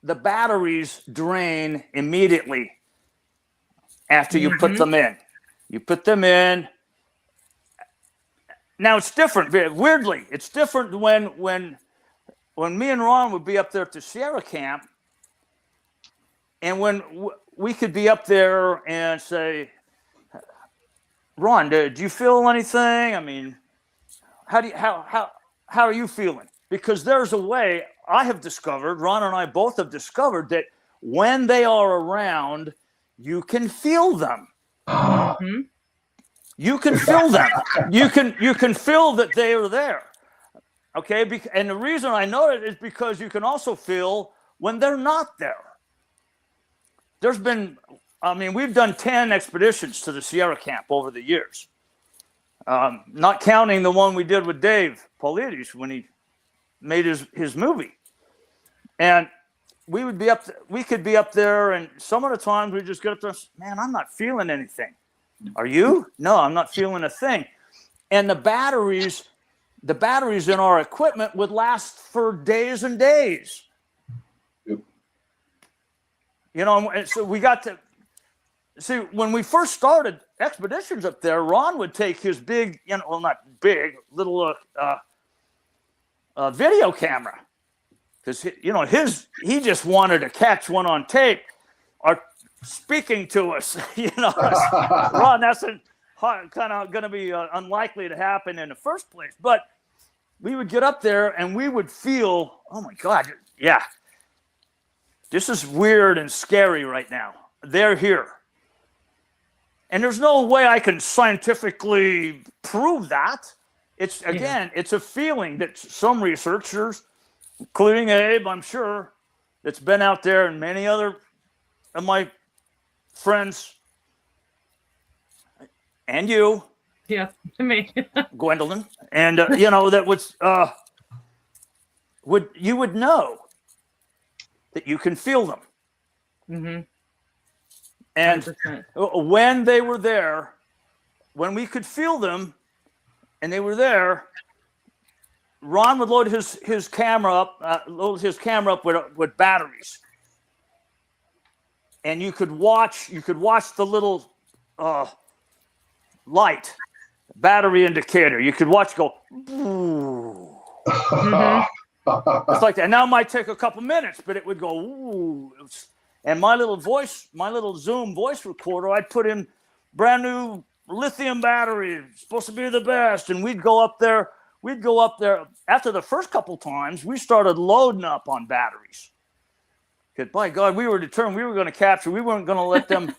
the batteries drain immediately after you put them in. You put them in. Now it's different. Weirdly, it's different when me and Ron would be up there at the Sierra camp, and when we could be up there and say, Ron, do you feel anything? I mean, how are you feeling? Because there's a way I have discovered, Ron and I both have discovered, that when they are around, you can feel them. You can feel them. You can feel that they are there. Okay, and the reason I know it is because you can also feel when they're not there. We've done 10 expeditions to the Sierra camp over the years, not counting the one we did with Dave Paulides when he made his movie. And we could be up there, and some of the times we just get up there, man, I'm not feeling anything. Are you? No, I'm not feeling a thing. And the batteries in our equipment would last for days and days. Yep. And so we got to see when we first started expeditions up there, Ron would take his big, not big, little video camera, because he just wanted to catch one on tape or speaking to us. Ron, that's kind of going to be unlikely to happen in the first place. But we would get up there and we would feel, oh my God, yeah, this is weird and scary right now. They're here. And there's no way I can scientifically prove that. It's a feeling that some researchers, including Abe, I'm sure, that's been out there, and many other of my friends, and you, me, Gwendolyn, and that you would know that you can feel them. And 100%. When they were there, when we could feel them, and they were there, Ron would load his camera up with batteries, and you could watch the little light battery indicator. You could watch go. Ooh. It's like that. Now it might take a couple minutes, but it would go. Ooh. And my little Zoom voice recorder, I'd put in brand new lithium battery, supposed to be the best, and we'd go up there. After the first couple times, we started loading up on batteries. Because by God, we were determined we were going to capture. We weren't going to let them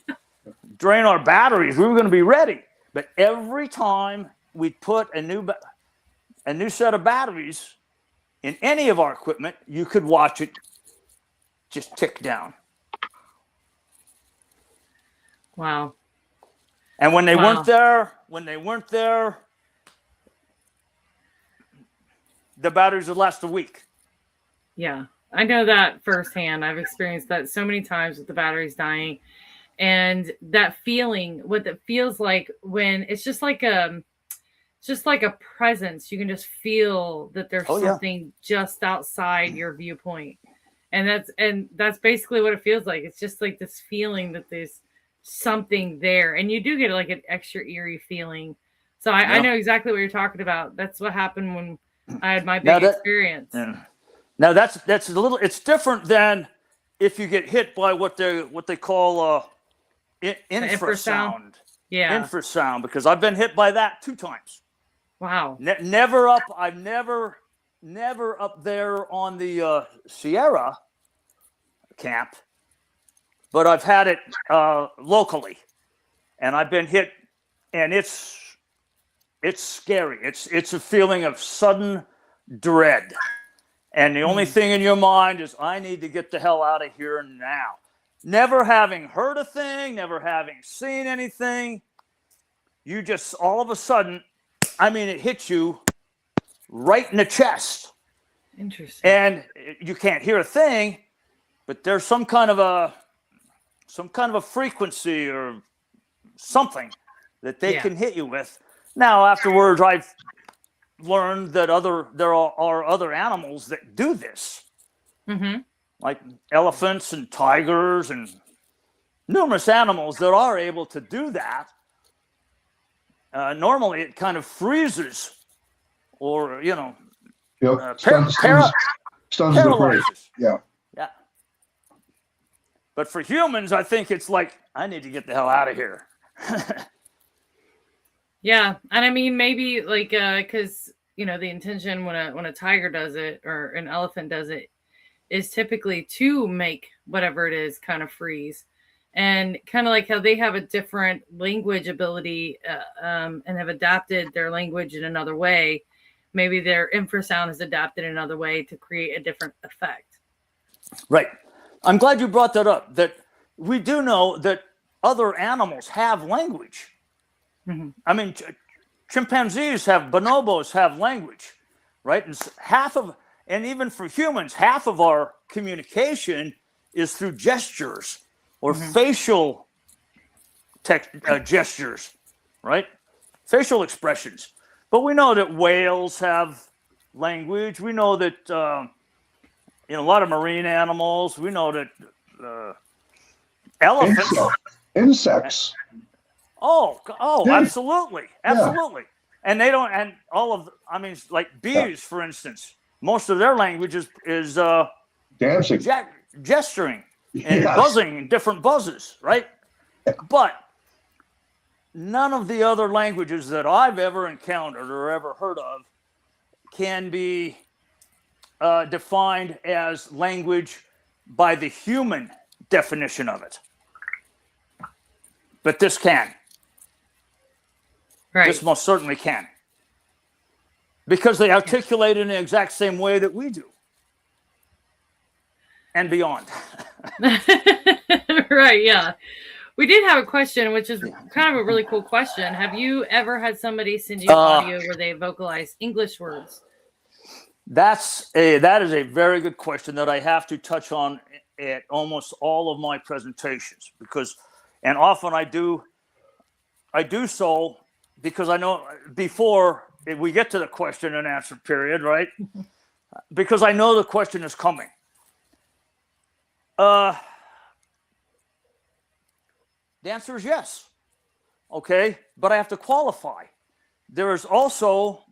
drain our batteries. We were going to be ready. But every time we put a new set of batteries in any of our equipment, you could watch it just tick down. Wow. And when they weren't there, the batteries would last a week. Yeah, I know that firsthand. I've experienced that so many times with the batteries dying, and that feeling, what it feels like when it's just like a presence. You can just feel that there's something just outside your viewpoint, and that's basically what it feels like. It's just like this feeling that there's something there, and you do get like an extra eerie feeling. So I know exactly what you're talking about. That's what happened when I had my big experience. Yeah. Now that's a little. It's different than if you get hit by what they call infrasound. Yeah, infrasound. Because I've been hit by that 2 times. Wow. Never up. I've never up there on the Sierra camp, but I've had it locally, and I've been hit, and it's it's scary. It's a feeling of sudden dread. And the only thing in your mind is, I need to get the hell out of here now. Never having heard a thing, never having seen anything, you just all of a sudden, I mean, it hits you right in the chest. Interesting. And you can't hear a thing, but there's some kind of a frequency or something that they can hit you with. Now, afterwards, I've learned that there are other animals that do this, like elephants and tigers and numerous animals that are able to do that. Normally, it kind of freezes, or stuns the prey. Yeah. But for humans, I think it's like, I need to get the hell out of here. Yeah, and I mean, maybe like because the intention when a tiger does it or an elephant does it is typically to make whatever it is kind of freeze, and kind of like how they have a different language ability and have adapted their language in another way. Maybe their infrasound is adapted in another way to create a different effect. Right. I'm glad you brought that up. That we do know that other animals have language. I mean, chimpanzees bonobos have language, right? And even for humans, half of our communication is through gestures or facial gestures, right? Facial expressions. But we know that whales have language. We know that a lot of marine animals. We know that elephants, insects. Oh, Yeah. absolutely. And they don't. And like bees, for instance, most of their language is dancing, gesturing, and buzzing, and different buzzes, right? But none of the other languages that I've ever encountered or ever heard of can be defined as language by the human definition of it. But this can. Right. This most certainly can. Because they articulate in the exact same way that we do. And beyond. Right, yeah. We did have a question, which is kind of a really cool question. Have you ever had somebody send you audio where they vocalize English words? That is a very good question that I have to touch on at almost all of my presentations, and often I do so because I know before we get to the question and answer period, right? Because I know the question is coming. The answer is yes. Okay, but I have to qualify. There is also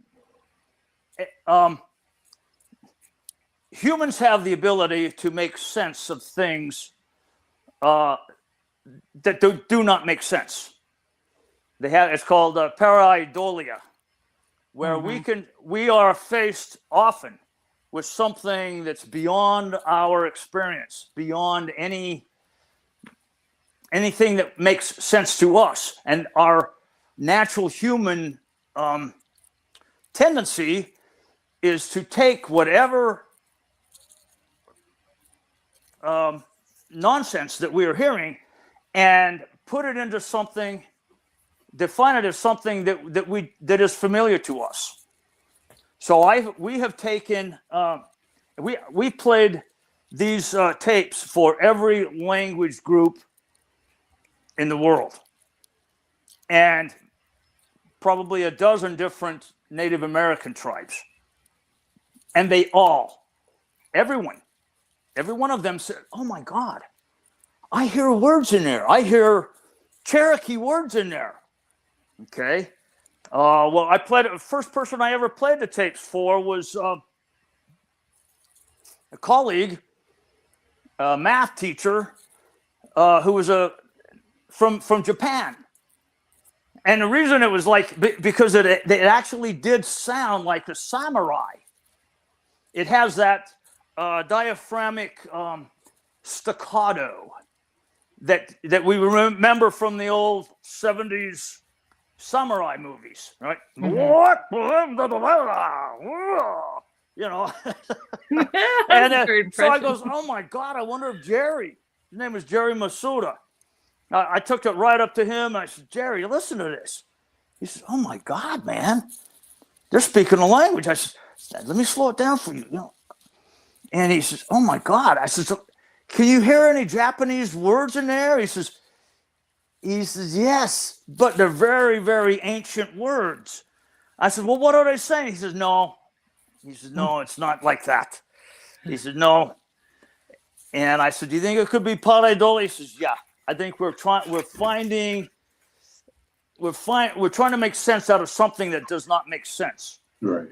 humans have the ability to make sense of things that do not make sense. It's called pareidolia, where we are faced often with something that's beyond our experience, beyond anything that makes sense to us, and our natural human tendency is to take whatever nonsense that we are hearing and put it into something, define it as something that is familiar to us. So we have taken we played these tapes for every language group in the world, and probably a dozen different Native American tribes, and every one of them said, "Oh my God, I hear words in there. I hear Cherokee words in there." Okay. Well, I played it. The first person I ever played the tapes for was a colleague, a math teacher, who was from Japan. And the reason it was because it actually did sound like a samurai. It has that diaphragmatic staccato that we remember from the old 70s samurai movies, right? Mhm. What? You know. And That's a great so I impression. goes, oh my God, I wonder if Jerry, his name is Jerry Masuda. I took it right up to him. And I said, Jerry, listen to this. He says, oh my God, man, they're speaking a language. I said, let me slow it down for you. You know. And he says, oh my God. I said, so, can you hear any Japanese words in there? He says, yes, but they're very, very ancient words. I said, well, what are they saying? He says, no. He says, no, it's not like that. He said, no. And I said, do you think it could be pareidolia? He says, yeah. I think we're trying to make sense out of something that does not make sense. Right.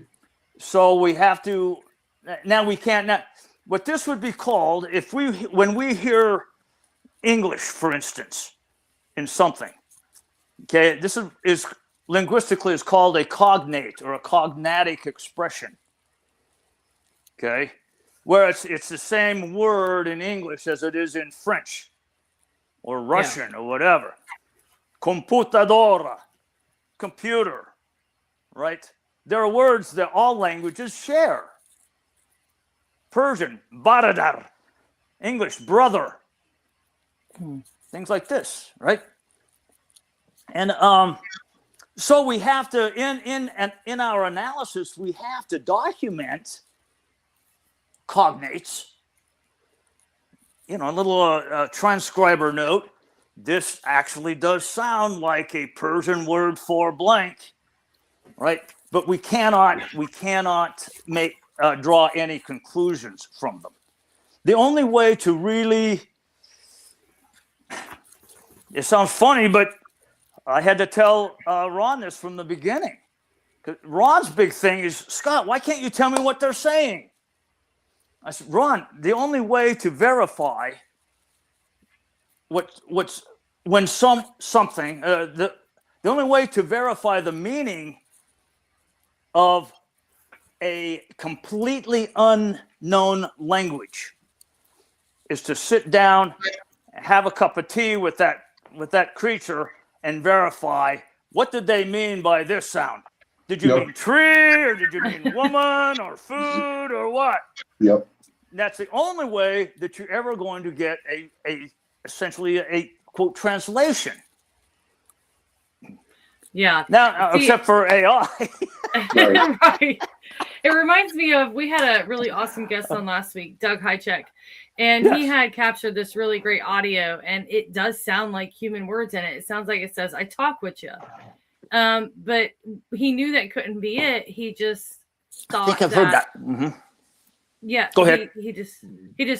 So we have to, now we can't, now, what this would be called, when we hear English, for instance, in something, okay, this is linguistically is called a cognate or a cognatic expression, okay, where it's the same word in English as it is in French or Russian or whatever. Computadora, computer, right? There are words that all languages share. Persian, baradar, English, brother, things like this, right? And so we have to, in our analysis, we have to document cognates. You know, a little transcriber note. This actually does sound like a Persian word for blank, right? But we cannot draw any conclusions from them. The only way to really, it sounds funny, but I had to tell Ron this from the beginning. Ron's big thing is, Scott, why can't you tell me what they're saying? I said, Ron, the only way to verify the only way to verify the meaning of a completely unknown language is to sit down, have a cup of tea with that creature, and verify what did they mean by this sound. Did you mean tree, or did you mean woman, or food, or what? Yep. That's the only way that you're ever going to get essentially a quote translation. Yeah. Now, except for AI. Right. It reminds me of, we had a really awesome guest on last week, Doug Hychek, and he had captured this really great audio, and it does sound like human words in it. It sounds like it says, I talk with you. But he knew that couldn't be it. He just thought I think I've heard that. Mm-hmm. Yeah. Go ahead. He just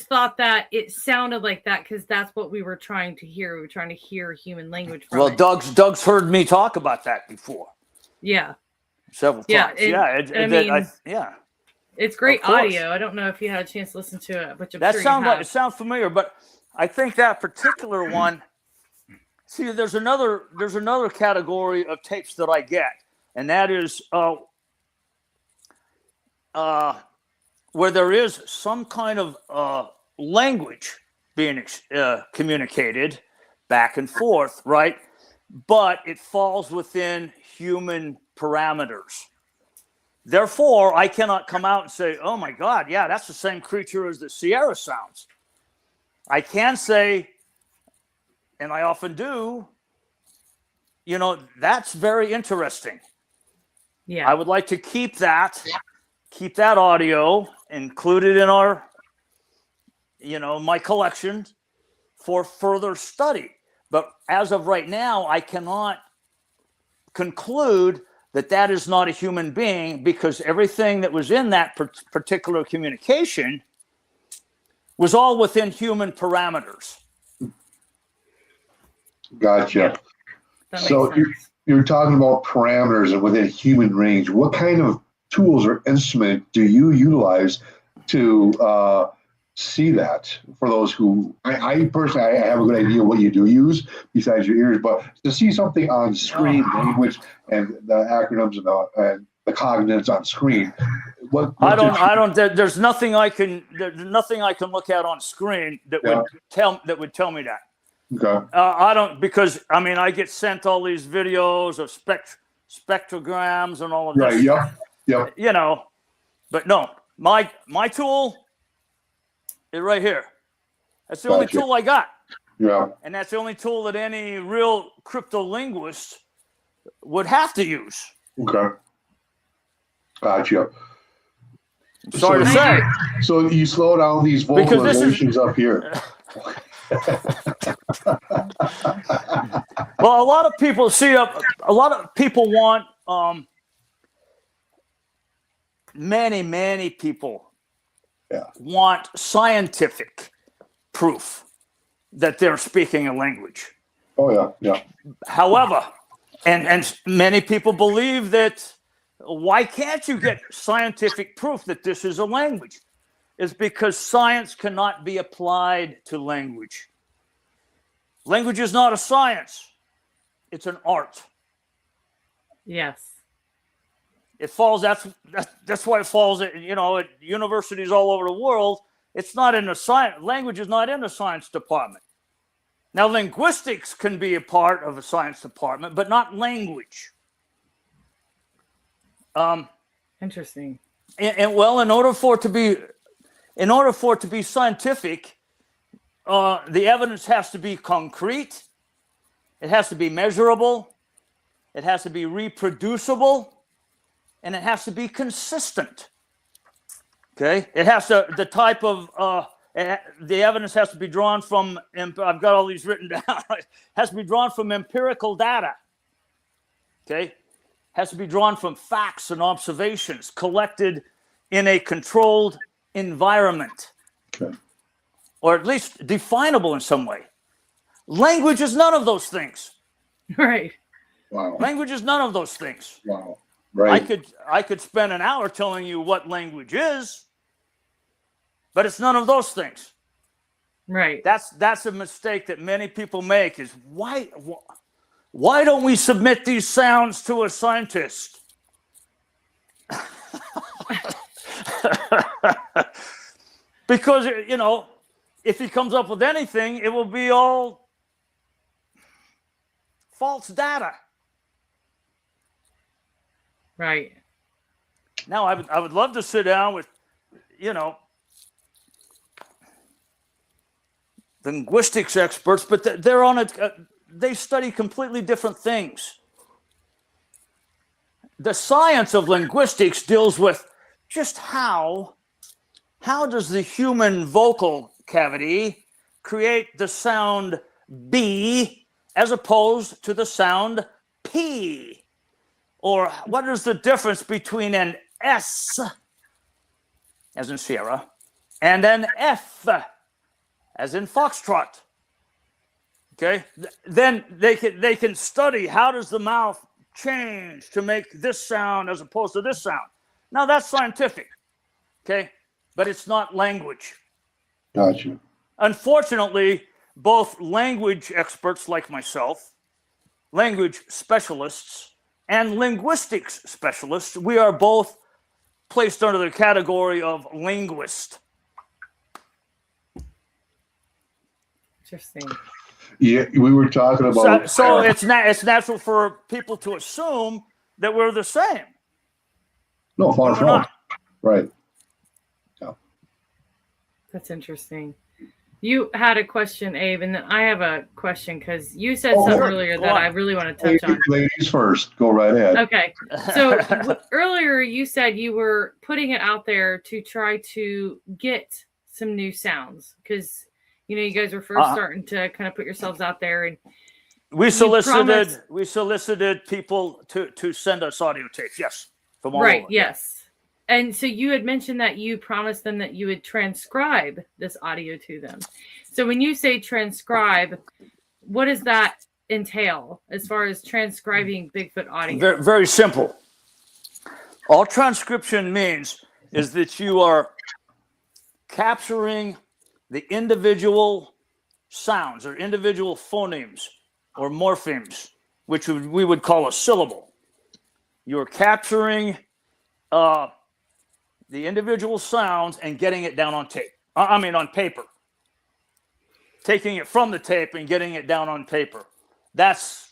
thought that it sounded like that because that's what we were trying to hear. We were trying to hear human language from it. Doug's heard me talk about that before. Yeah. Several times. It's great audio. I don't know if you had a chance to listen to it, but it sounds familiar, but I think that particular one. See, there's another category of tapes that I get, and that is where there is some kind of language being communicated back and forth, right? But it falls within human parameters. Therefore, I cannot come out and say, oh my God, yeah, that's the same creature as the Sierra sounds. I can say, and I often do, that's very interesting. Yeah. I would like to keep that audio included in our, my collection for further study. But as of right now, I cannot conclude that is not a human being, because everything that was in that particular communication was all within human parameters. Gotcha. Yeah. So you're talking about parameters and within human range. What kind of tools or instrument do you utilize to see that? For those who, I personally, I have a good idea what you do use besides your ears, but to see something on screen, language and the acronyms and the cognates on screen, there's nothing I can look at on screen that would tell me that. Okay. I don't, because I mean, I get sent all these videos of spectrograms and all of this Right. stuff, Yep. you know. But no, my tool is right here. That's the only Gotcha. tool I got, Yeah. and that's the only tool that any real cryptolinguist would have to use. Okay. Gotcha. Sorry to say. So you slow down these Because this is- vocalizations up here. Well, a lot of people a lot of people want many people want scientific proof that they're speaking a language. Oh yeah. However, and many people believe that why can't you get scientific proof that this is a language? Is because science cannot be applied to language. Language is not a science. It's an art. Yes. It falls. That's why it falls at universities all over the world. It's not in the science. Language is not in the science department. Now, linguistics can be a part of a science department, but not language. Interesting. And well, in order for it to be scientific, the evidence has to be concrete. It has to be measurable. It has to be reproducible. And it has to be consistent. Okay? It has to, the type of, the evidence has to be drawn from, I've got all these written down, it has to be drawn from empirical data. Okay? Has to be drawn from facts and observations collected in a controlled environment. Okay. Or at least definable in some way. Language is none of those things. Right. Wow. Language is none of those things. Wow. Right. I could spend an hour telling you what language is, but it's none of those things. Right. That's a mistake that many people make is why don't we submit these sounds to a scientist? Because, if he comes up with anything, it will be all false data. Right. Now, I would love to sit down with, linguistics experts, but they're on they study completely different things. The science of linguistics deals with just how does the human vocal cavity create the sound B as opposed to the sound P? Or what is the difference between an S, as in Sierra, and an F, as in Foxtrot? Okay, then they can study how does the mouth change to make this sound as opposed to this sound. Now that's scientific, okay, but it's not language. Gotcha. Unfortunately, both language experts like myself, language specialists, and linguistics specialists, we are both placed under the category of linguist. Interesting. Yeah, we were talking about. So it's natural for people to assume that we're the same. No, far We're from. not. Right. That's interesting. You had a question, Abe, and then I have a question because you said Oh, something sure. earlier Go that on. I really want to touch on. Ladies first. Go right ahead. Okay. So earlier you said you were putting it out there to try to get some new sounds because, you guys were first starting to kind of put yourselves out there. And we solicited people to send us audio tapes. Yes. From all right. over. Yes. And so you had mentioned that you promised them that you would transcribe this audio to them. So when you say transcribe, what does that entail as far as transcribing Bigfoot audio? Very, very simple. All transcription means is that you are capturing the individual sounds or individual phonemes or morphemes, which we would call a syllable. You're capturing the individual sounds and getting it down on tape. On paper. taking it from the tape and getting it down on paper. That's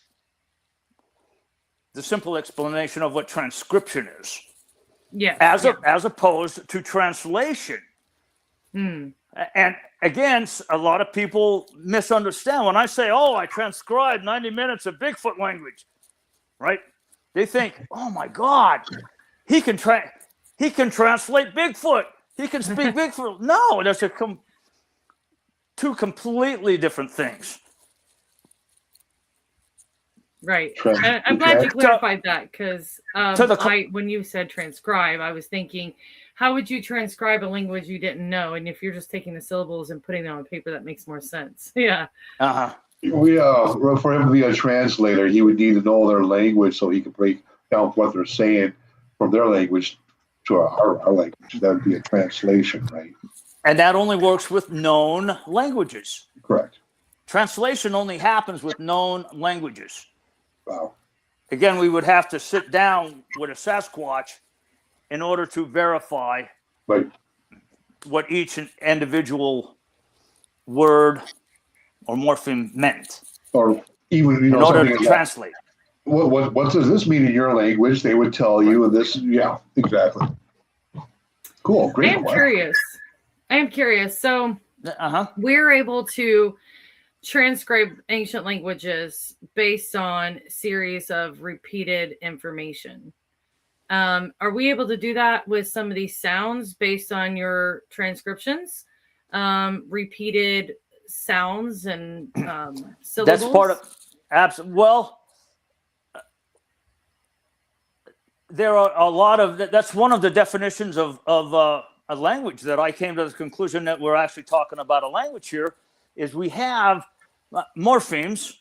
the simple explanation of what transcription is. Yeah. As opposed to translation. And again, a lot of people misunderstand when I say, "Oh, I transcribed 90 minutes of Bigfoot language," right? They think, "Oh my God, he can translate Bigfoot. He can speak Bigfoot." No, that's two completely different things. Right. I'm glad you clarified that, because when you said transcribe, I was thinking, how would you transcribe a language you didn't know? And if you're just taking the syllables and putting them on paper, that makes more sense. Yeah. Uh-huh. For him to be a translator, he would need to know their language so he could break down what they're saying from their language to our language. That would be a translation, right? And that only works with known languages. Correct. Translation only happens with known languages. Wow. Again, we would have to sit down with a Sasquatch in order to verify what each individual word or morpheme meant. Or even, in order to translate. What does this mean in your language? They would tell you this. Yeah, exactly. Cool. Great. I am curious. So we're able to transcribe ancient languages based on series of repeated information. Are we able to do that with some of these sounds based on your transcriptions? Repeated sounds and syllables? That's part of absolutely. Well, there are a lot of that's one of the definitions of a language that I came to the conclusion that we're actually talking about a language here is we have morphemes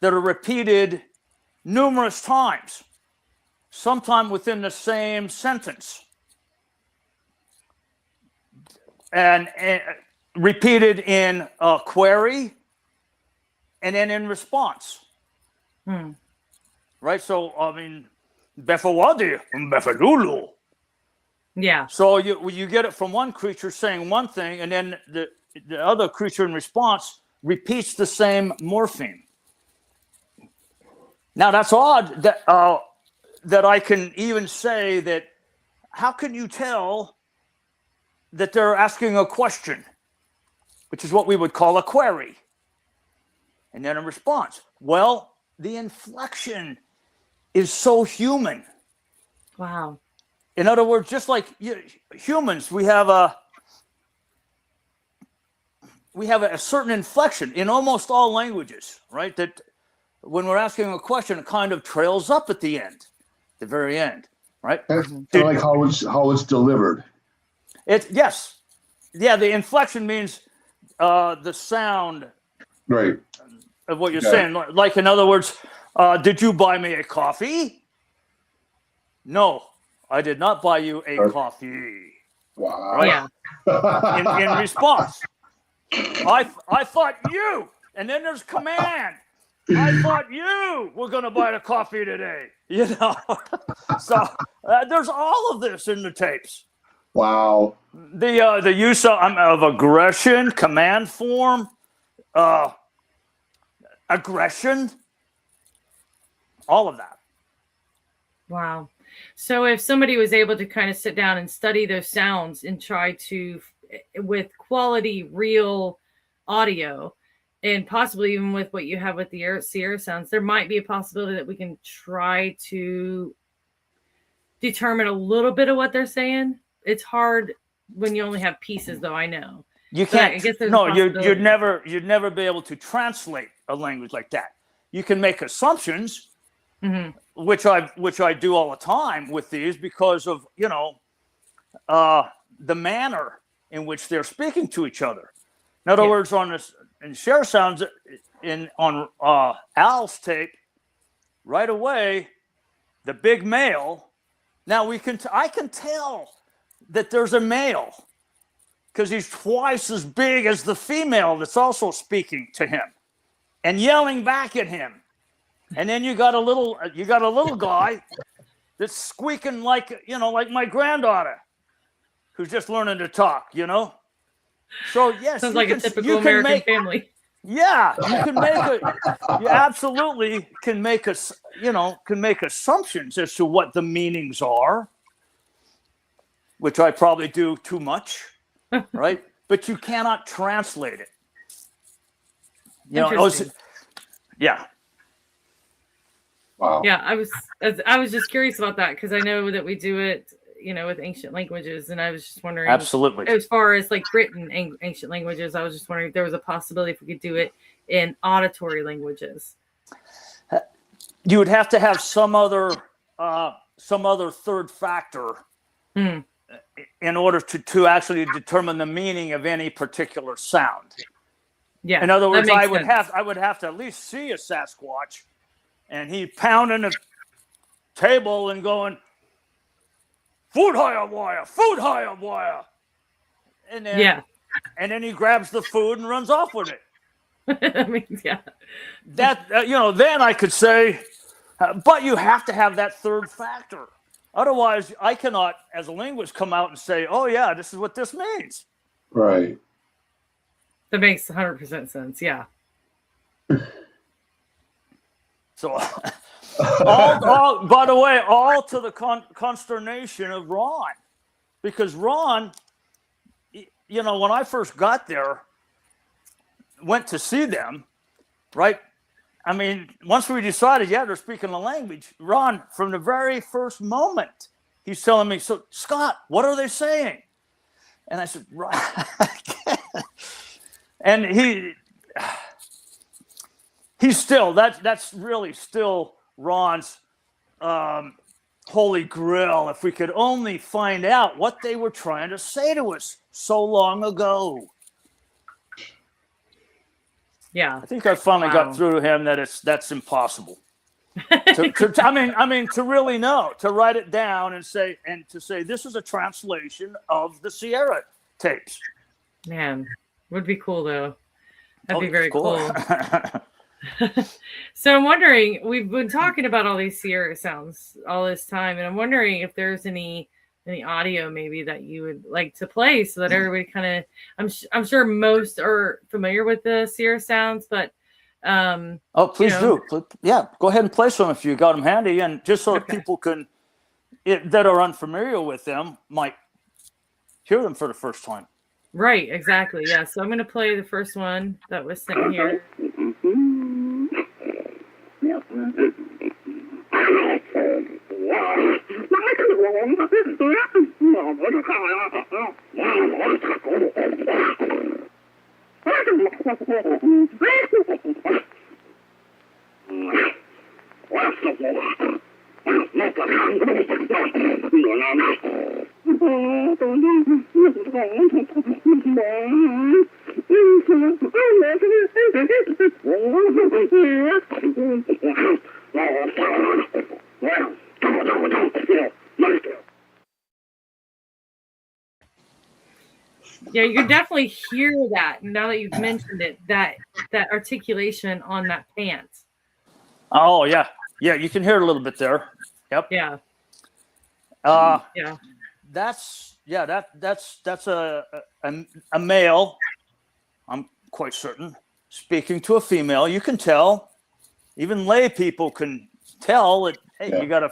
that are repeated numerous times, sometime within the same sentence, and repeated in a query and then in response. Right? So, I mean, Befawadi, Befalulu. Yeah. So you get it from one creature saying one thing, and then the other creature in response repeats the same morpheme. Now that's odd that I can even say that. How can you tell that they're asking a question, which is what we would call a query, and then a response? Well, the inflection is so human. Wow. In other words, just like humans, we have a certain inflection in almost all languages, right? That when we're asking a question, it kind of trails up at the end, the very end, right? That's like how it's delivered. Yes. Yeah, the inflection means the sound of what you're saying. Like, in other words, did you buy me a coffee? No, I did not buy you a coffee. Wow. Right? Yeah. In response, I thought you, and then there's command. I thought you were going to buy the coffee today. You know, so there's all of this in the tapes. Wow. The use of aggression, command form, aggression, all of that. Wow. So if somebody was able to kind of sit down and study those sounds and try to, with quality, real audio, and possibly even with what you have with the Sierra sounds, there might be a possibility that we can try to determine a little bit of what they're saying. It's hard when you only have pieces, though. I know you can't. I guess you'd never be able to translate a language like that. You can make assumptions. Mm-hmm. Which I do all the time with these because of the manner in which they're speaking to each other. In other words, on this in share sounds on Al's tape, right away, the big male. Now I can tell that there's a male because he's twice as big as the female that's also speaking to him and yelling back at him. And then you got a little guy that's squeaking like my granddaughter, who's just learning to talk. So yes, sounds like a typical American family. Yeah, you absolutely can make assumptions as to what the meanings are, which I probably do too much, right? But you cannot translate it. Interesting. Yeah. Wow. Yeah, I was just curious about that because I know that we do it, with ancient languages, and I was just wondering, Absolutely. as far as like written ancient languages, I was just wondering if there was a possibility if we could do it in auditory languages. You would have to have some other third factor in order to actually determine the meaning of any particular sound. Yeah. In other words, I would sense. have to at least see a Sasquatch, and he pounding the table and going, "Food higher wire, food higher wire," and then he grabs the food and runs off with it. I mean, yeah. That then I could say, but you have to have that third factor. Otherwise, I cannot, as a linguist, come out and say, "Oh yeah, this is what this means." Right. That makes 100% sense. Yeah. So, all by the way, all to the consternation of Ron, because Ron, when I first got there, went to see them, right? I mean, once we decided, they're speaking the language, Ron, from the very first moment, he's telling me, "So, Scott, what are they saying?" And I said, "Ron," and he's still, that's really still Ron's holy grail. If we could only find out what they were trying to say to us so long ago. Yeah. I think I finally got through to him that that's impossible. to really know, to write it down and say this is a translation of the Sierra tapes. Man, would be cool though. That'd be very cool. So I'm wondering, we've been talking about all these Sierra sounds all this time, and I'm wondering if there's any audio maybe that you would like to play so that everybody kind of, I'm sure most are familiar with the Sierra sounds, but please do. Yeah, go ahead and play some if you got them handy, and just so that people can that are unfamiliar with them might hear them for the first time. Right, exactly. Yeah, so I'm going to play the first one that was sent here. Yeah, you can definitely hear that now that you've mentioned it, that articulation on that pant. Oh yeah, you can hear it a little bit there. Yep. Yeah. That's a male. I'm quite certain speaking to a female. You can tell. Even lay people can tell that. Hey, you got to.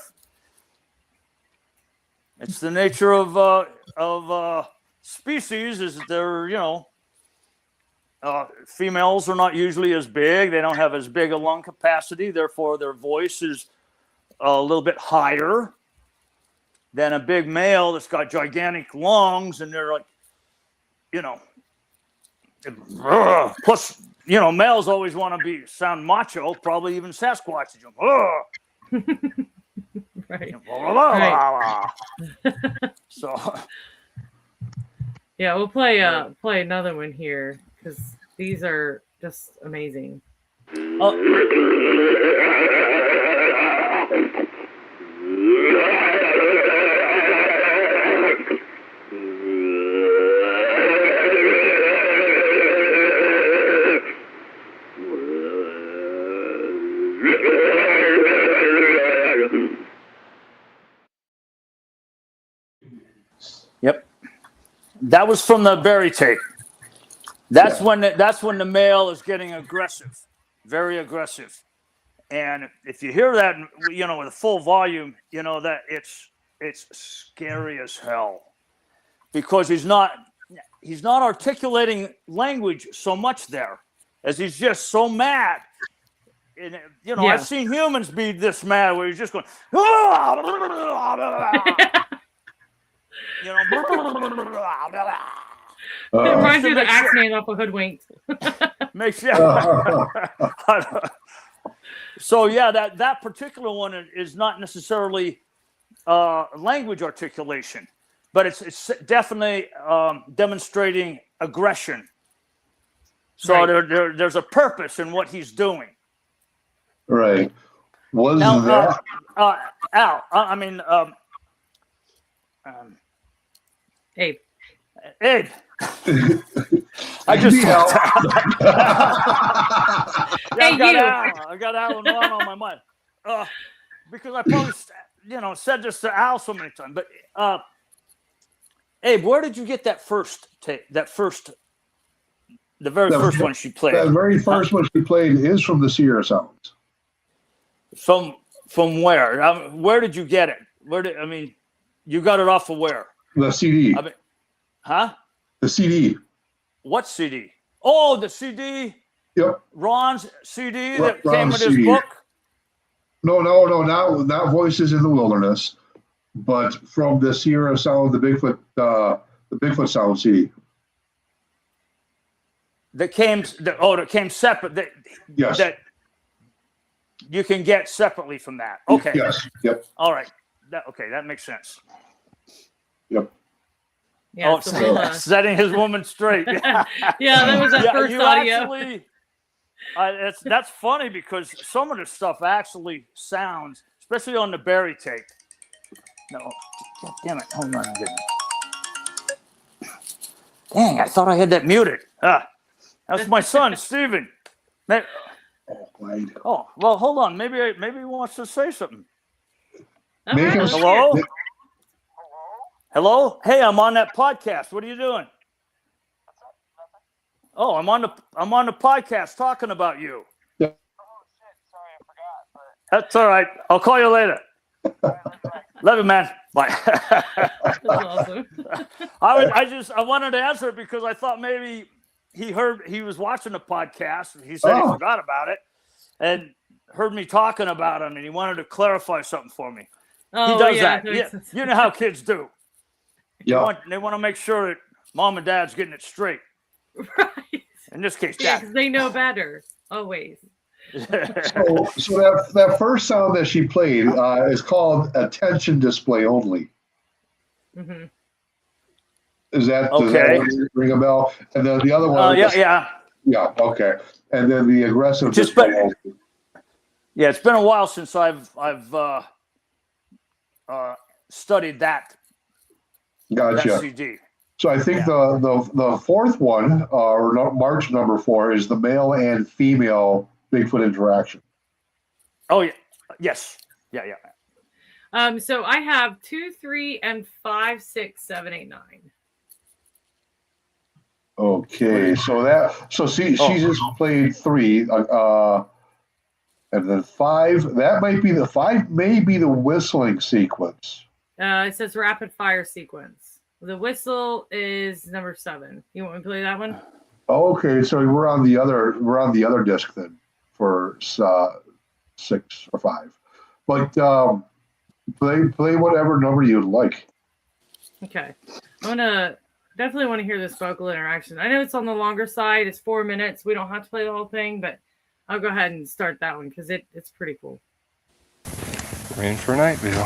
It's the nature of species. Is they're females are not usually as big. They don't have as big a lung capacity. Therefore, their voice is a little bit higher than a big male that's got gigantic lungs, and they're like, plus, males always want to sound macho, probably even Sasquatch. Right. So, yeah, we'll play another one here because these are just amazing. Yep. That was from the berry tape. That's when the male is getting aggressive, very aggressive. And if you hear that, with a full volume, that it's scary as hell, because he's not articulating language so much there, as he's just so mad. And, I've seen humans be this mad where he's just going, It reminds me of the Axeman off of Hoodwinked. Makes So yeah, that particular one is not necessarily language articulation, but it's definitely demonstrating aggression. So there's a purpose in what he's doing. Right. Was now, that Al? Abe. I just I got Al and Ron on my mind because I probably said this to Al so many times. But Abe, where did you get that first tape? The very first one she played. The very first one she played is from the Sierra Sounds. From where? Where did you get it? You got it off of where? The CD. Huh? The CD. What CD? Oh, the CD. Yep. Ron's CD Ron's came with his CD. book. No, not Voices in the Wilderness, but from the Sierra Sound, the Bigfoot Sound CD. That came separate. Yes. That you can get separately from that. Okay. Yes. Yep. All right. That makes sense. Yep. Yeah, setting his woman straight. That was that first audio. Actually, that's funny because some of the stuff actually sounds, especially on the Barry tape. No, God damn it! Hold on, dang! I thought I had that muted. That's my son, Steven. Oh, well, hold on. Maybe he wants to say something. Hello. Hello? Hey, I'm on that podcast. What are you doing? Oh, I'm on the podcast talking about you. Yeah. Oh shit! Sorry, I forgot. But... That's all right. I'll call you later. Love you, man. Bye. That's awesome. I wanted to answer it because I thought maybe he was watching the podcast. He said he forgot about it and heard me talking about him, and he wanted to clarify something for me. He does that. Yeah, you know how kids do. Yeah. They want to make sure that mom and dad's getting it straight. Right. In this case, yeah, because they know better always. So that first sound that she played is called Attention Display Only. Mm-hmm. Is that okay? Does that ring a bell? And then the other one. Yeah. Okay. And then the aggressive display only. Yeah, it's been a while since I've studied that. Gotcha. That CD. So I think the fourth one, or March number 4, is the male and female Bigfoot interaction. Oh yeah, yes, yeah. So I have 2, 3, and 5, 6, 7, 8, 9. Okay, she just played 3, and then 5. That might be the 5. May be the whistling sequence. It says rapid fire sequence. The whistle is number 7. You want me to play that one? Okay, so we're on the other disc then for 6 or 5. But play whatever number you'd like. Okay, definitely want to hear this vocal interaction. I know it's on the longer side. It's 4 minutes. We don't have to play the whole thing, but I'll go ahead and start that one because it's pretty cool. We're in for night view.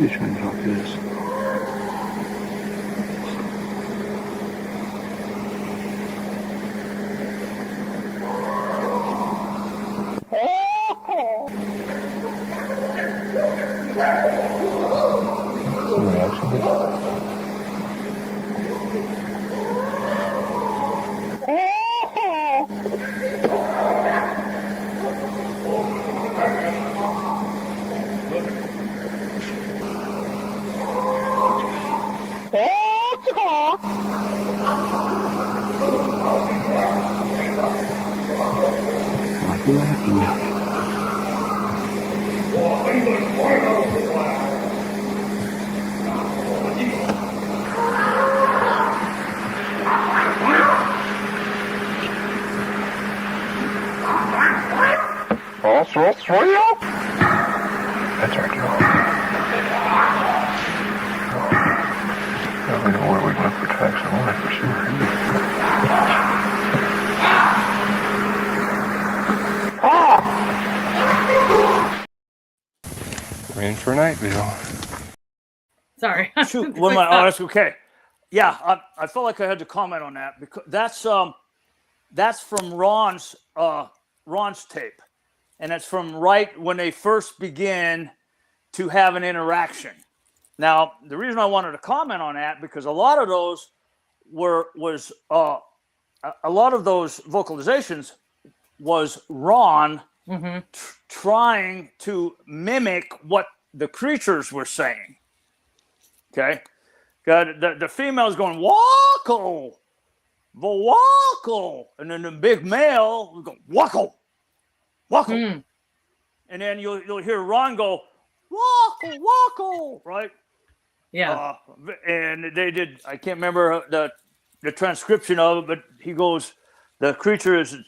You turn it off this. That's our job. Now we know where we went for tracks and life for sure. We're in for a night, Bill. Sorry. Shoot, what am I? Oh, that's okay. Yeah, I felt like I had to comment on that because that's from Ron's tape, and it's from right when they first begin to have an interaction. Now, the reason I wanted to comment on that because a lot of those a lot of those vocalizations was Ron trying to mimic what the creatures were saying. Okay, the female's going wacko, wacko, and then the big male will go wacko, wacko, and then you'll hear Ron go wacko, wacko, right? Yeah. And they did. I can't remember the transcription of it, but he goes, the creature is, and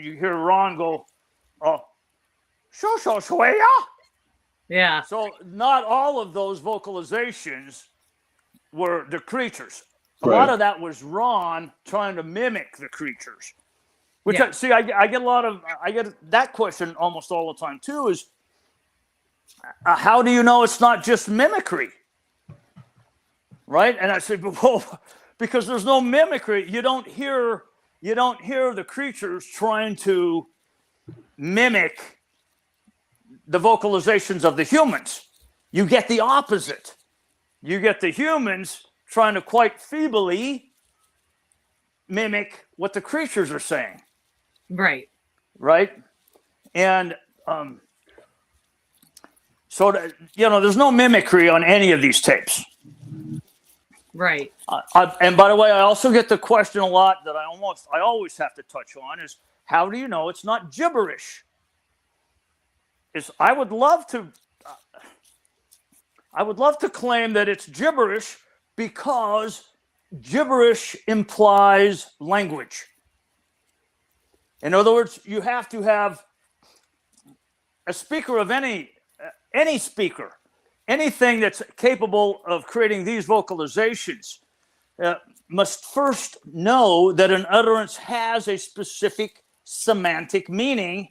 you hear Ron go, shwaya. Yeah. So not all of those vocalizations were the creatures. A Right. lot of that was Ron trying to mimic the creatures. Which Yeah. I get that question almost all the time too. Is how do you know it's not just mimicry? Right? And I said, well, because there's no mimicry. You don't hear the creatures trying to mimic the vocalizations of the humans. You get the opposite. You get the humans trying to quite feebly mimic what the creatures are saying. Right. Right? And so that, there's no mimicry on any of these tapes. Right. And by the way, I also get the question a lot that I always have to touch on is, how do you know it's not gibberish? I would love to claim that it's gibberish because gibberish implies language. In other words, you have to have a speaker of any speaker, anything that's capable of creating these vocalizations must first know that an utterance has a specific semantic meaning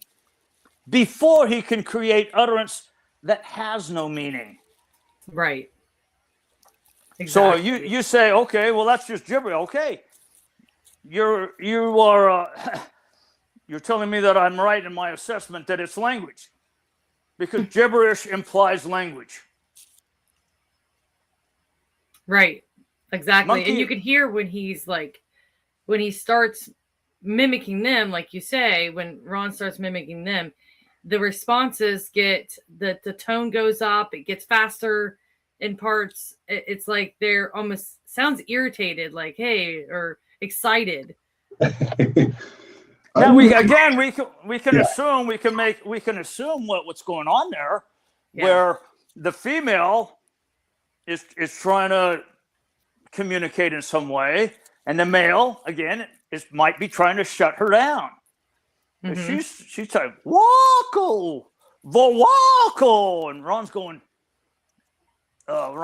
before he can create utterance that has no meaning. Right. Exactly. So you say, okay, well, that's just gibberish. Okay, you are you're telling me that I'm right in my assessment that it's language, because gibberish implies language. Right. Exactly. Monkey. And you can hear when he starts mimicking them, like you say, when Ron starts mimicking them, the responses the tone goes up, it gets faster in parts. It's like they're almost sounds irritated, like, hey, or excited. Now we can assume what's going on there, where the female is trying to communicate in some way, and the male again might be trying to shut her down. Mm-hmm. She's saying wacko, wacko, and Ron's going, oh,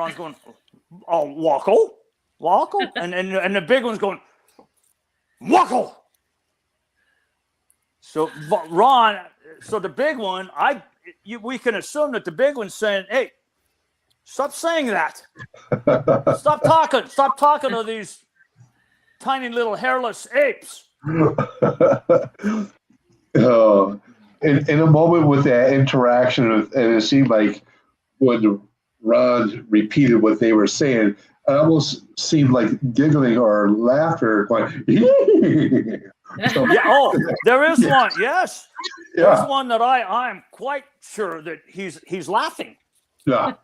wacko, and the big one's going wacko. So Ron, the big one, we can assume that the big one's saying, "Hey, stop saying that. Stop talking to these tiny little hairless apes." In a moment with that interaction, and it seemed like when Ron repeated what they were saying, it almost seemed like giggling or laughter. Going, so, Yeah. There is one. Yes. yeah, There's one that I'm quite sure that he's laughing. yeah.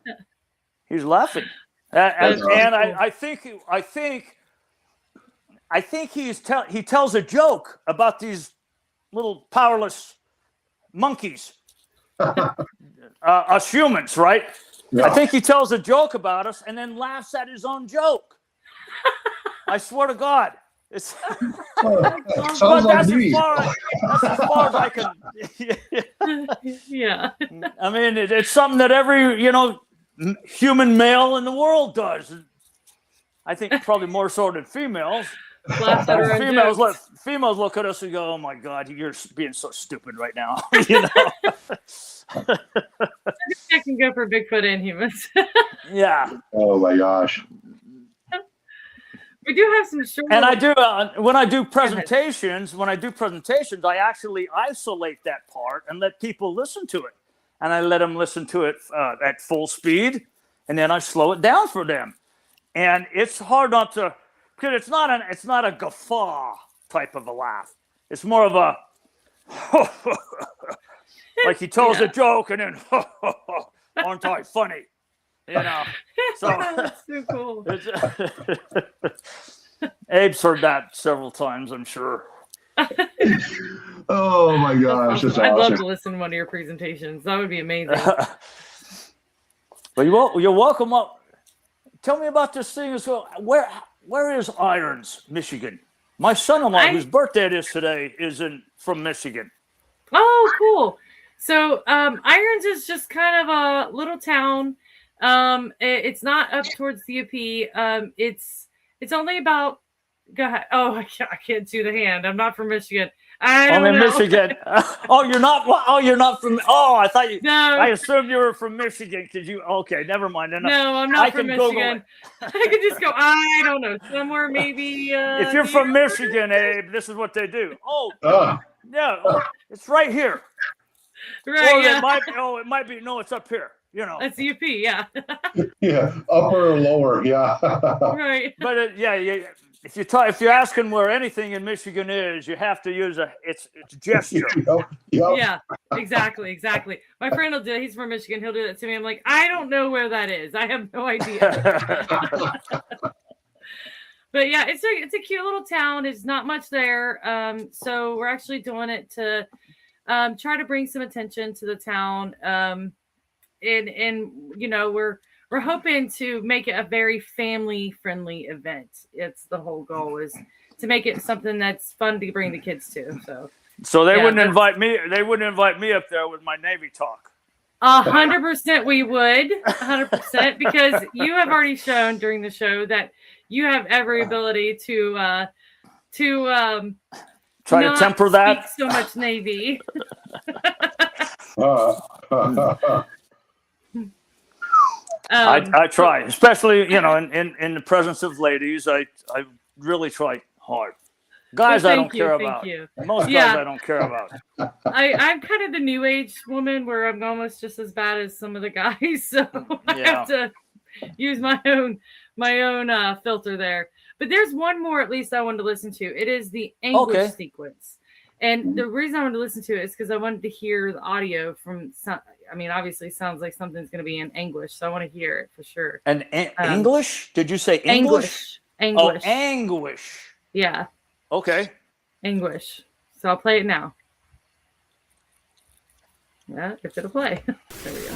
He's laughing, and I think he tells a joke about these little powerless monkeys, us humans, right? Yeah. I think he tells a joke about us and then laughs at his own joke. I swear to God. It's Sounds like that's me. as far as I can. Yeah. I mean, it's something that every human male in the world does. I think probably more so than females. Laugh at her own jokes. Females look at us and go, "Oh my God, you're being so stupid right now." You know? I think I can go for Bigfoot and humans. Yeah. Oh my gosh. We do have some short. And I do when I do presentations. I actually isolate that part and let people listen to it. And I let them listen to it at full speed, and then I slow it down for them. And it's hard not to, because it's not a guffaw type of a laugh. It's more of a like he tells a joke and then aren't I funny? You know. So that's so cool. Abe's heard that several times, I'm sure. Oh my gosh, that's I'd love awesome. to listen to one of your presentations. That would be amazing. Well, you're welcome up. Tell me about this thing as well. Where is Irons, Michigan? My son-in-law, whose birthday it is today, is from Michigan. Oh, cool. So Irons is just kind of a little town. It's not up towards the UP. It's only about. Go ahead. Oh, I can't do the hand. I'm not from Michigan. I don't know. Michigan. Oh, you're not. Oh, you're not from. Oh, I thought you. No. I assumed you were from Michigan because you. Okay, never mind. No, I'm not from Michigan. I could just go. I don't know. Somewhere maybe. If you're from Michigan, Abe, this is what they do. Oh, yeah. Oh, it's right here. Right. Or Yeah. it might be. No, it's up here. You know. That's UP. Yeah. Yeah, upper or lower. Yeah. Right. But yeah. If you're asking where anything in Michigan is, you have to use it's gesture. Yep. Yeah, exactly. My friend will do it. He's from Michigan. He'll do that to me. I'm like, I don't know where that is. I have no idea. But yeah, it's a cute little town. There's not much there. So we're actually doing it to try to bring some attention to the town. And we're hoping to make it a very family-friendly event. It's the whole goal is to make it something that's fun to bring the kids to. So they wouldn't invite me. They wouldn't invite me up there with my Navy talk. 100% we would. 100% because you have already shown during the show that you have every ability to try to temper that. So much Navy. I try, especially in the presence of ladies. I really try hard. Guys, I don't care about. Most guys, I don't care about. I'm kind of the new age woman where I'm almost just as bad as some of the guys, so I have to use my own filter there. But there's one more at least I wanted to listen to. It is the English sequence. And the reason I wanted to listen to it is because I wanted to hear the audio from some. I mean, obviously, it sounds like something's going to be in English, so I want to hear it for sure. And English? Did you say English? English. Oh, English. Yeah. Okay. English. So I'll play it now. Yeah, if it'll play. There we go.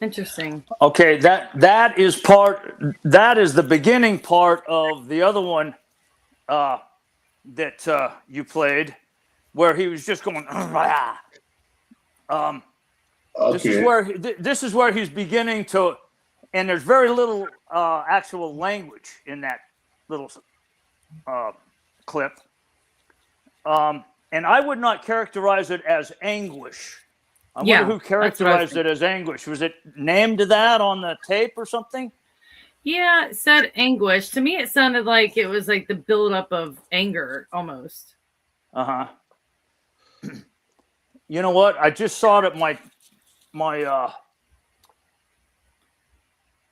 Interesting. Okay, that is the beginning part of the other one that you played, where he was just going. Okay. This is where he's beginning to, and there's very little actual language in that little clip. And I would not characterize it as anguish. I wonder who characterized it as anguish. Was it named that on the tape or something? Yeah, it said anguish. To me, it sounded like it was like the buildup of anger almost. Uh-huh. You know what? I just saw that my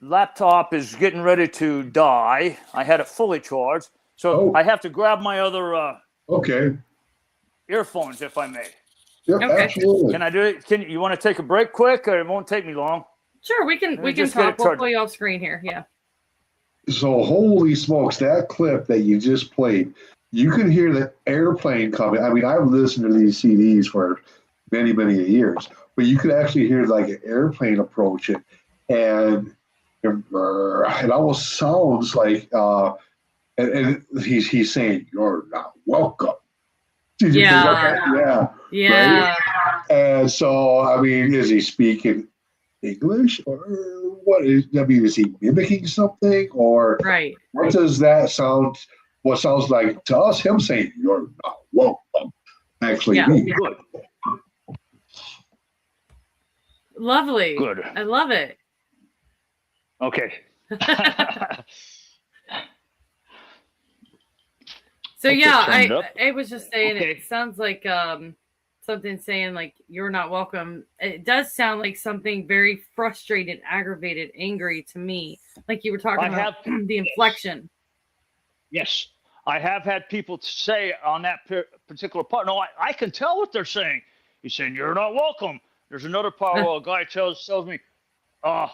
laptop is getting ready to die. I had it fully charged. So I have to grab my other earphones, if I may. Yep, absolutely. Can I do it? You want to take a break quick, or it won't take me long? Sure, we can talk. We'll pull you off screen here. Yeah. So holy smokes, that clip that you just played, you can hear the airplane coming. I mean, I've listened to these CDs for many, many years, but you could actually hear like an airplane approaching, and it almost sounds like and he's saying, "You're not welcome." Did you pick up that? Yeah. Right? And so, I mean, is he speaking English, or what is? I mean, is he mimicking something, or what does that sound? What sounds like to us? Him saying, "You're not welcome." Actually, good. Lovely. Good. I love it. Okay. So I was just saying it sounds like something saying like you're not welcome. It does sound like something very frustrated, aggravated, angry to me. Like you were talking about the inflection. Yes. I have had people say on that particular part, no, I can tell what they're saying. He's saying, "You're not welcome." There's another part where a guy tells me, on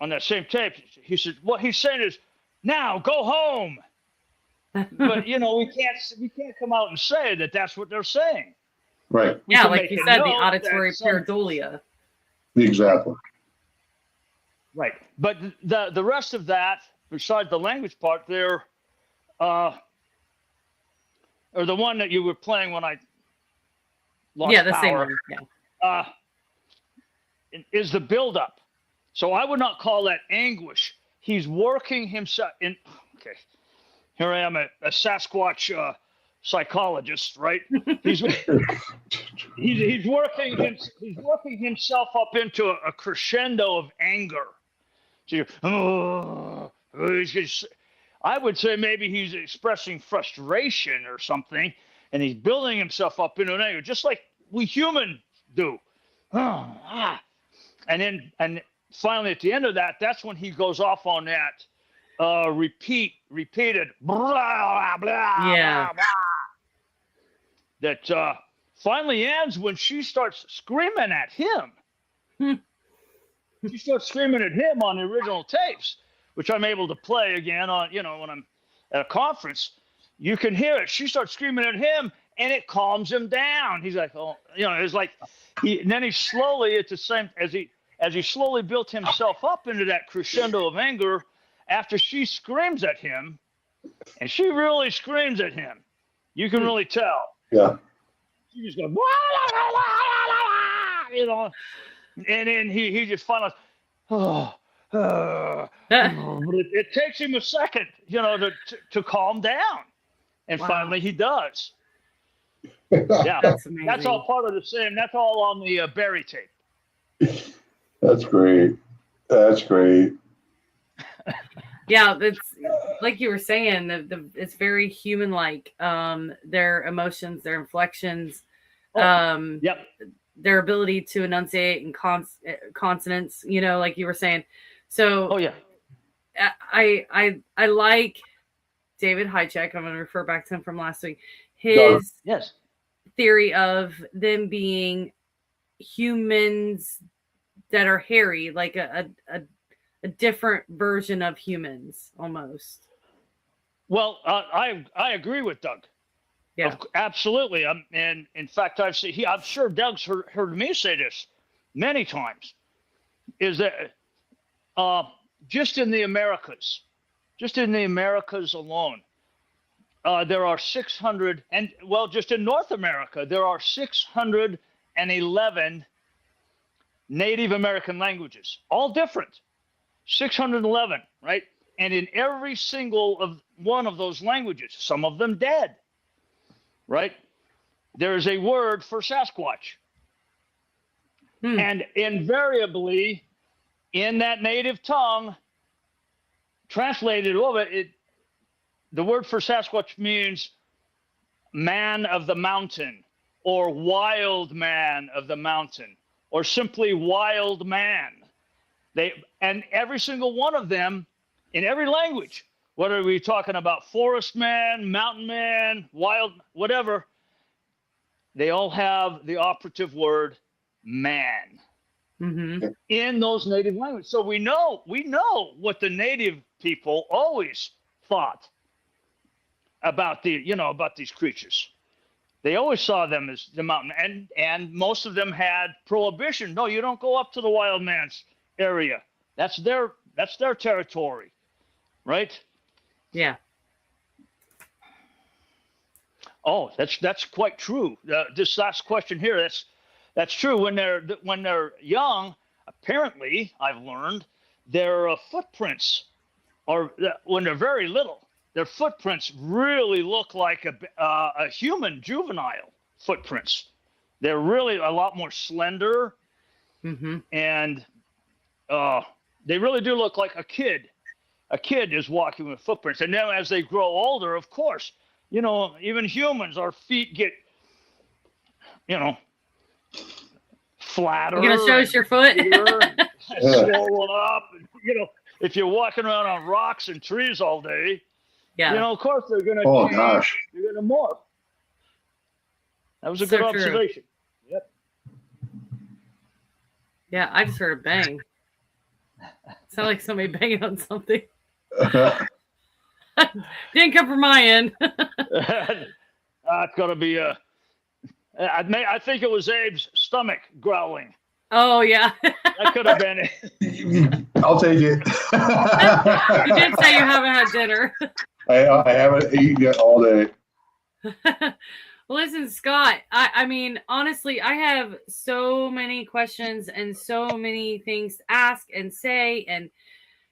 that same tape, he said, what he's saying is, "Now go home." But we can't come out and say that that's what they're saying. Right. Yeah, like you said, the auditory pareidolia. Exactly. Right. But the rest of that, besides the language part, there, or the one that you were playing when I lost the power, same one. Yeah. Is the buildup. So I would not call that anguish. He's working himself in. Okay. Here I am, a Sasquatch psychologist, right? He's working himself up into a crescendo of anger. So I would say maybe he's expressing frustration or something, and he's building himself up into an anger, just like we humans do. And finally, at the end of that, that's when he goes off on that. Repeated blah, blah, blah, blah, that finally ends when she starts screaming at him. She starts screaming at him on the original tapes, which I'm able to play again on, when I'm at a conference. You can hear it. She starts screaming at him, and it calms him down. He's like, oh, it's like and then he slowly, it's the same as he slowly built himself up into that crescendo of anger. After she screams at him, and she really screams at him, you can really tell. Yeah. She just goes, and then he just finally, but it takes him a second, to calm down, and finally he does. Yeah, that's all part of the same. That's all on the Barry tape. That's great. That's great. Yeah, it's like you were saying. It's very human-like. Their emotions, their inflections, their ability to enunciate and consonants. Like you were saying. So, I like David Hychek. I'm going to refer back to him from last week. His theory of them being humans that are hairy, like a different version of humans, almost. Well, I agree with Doug. Yeah, absolutely. And in fact, I'm sure Doug's heard me say this many times. is that just in the Americas alone, there are 600, and well, just in North America, there are 611 Native American languages, all different. 611, right? And in every single one of those languages, some of them dead, right? There is a word for Sasquatch. And invariably, in that native tongue, translated over it, the word for Sasquatch means man of the mountain, or wild man of the mountain, or simply wild man. And every single one of them, in every language, whether we're talking about forest man, mountain man, wild, whatever, they all have the operative word man in those native languages. So we know what the native people always thought about about these creatures. They always saw them as the mountain, and most of them had prohibition. No, you don't go up to the wild man's area. That's their territory, right? Yeah. Oh, that's quite true. This last question here, that's true. When they're young, apparently, I've learned their footprints are, when they're very little, their footprints really look like a human juvenile footprints. They're really a lot more slender, and they really do look like a kid. A kid is walking with footprints, and then as they grow older, of course, even humans, our feet get, flatter. You're gonna show us your foot? Swollen up. And, if you're walking around on rocks and trees all day, of course they're gonna change. Gosh. They're gonna morph. That was a good observation. Yep. Yeah, I just heard a bang. Sound like somebody banging on something. Didn't come from my end. It's gonna be I think it was Abe's stomach growling. Oh yeah. That could have been it. I'll take it. You did say you haven't had dinner. I haven't eaten yet all day. Listen, Scott, I mean, honestly, I have so many questions and so many things to ask and say, and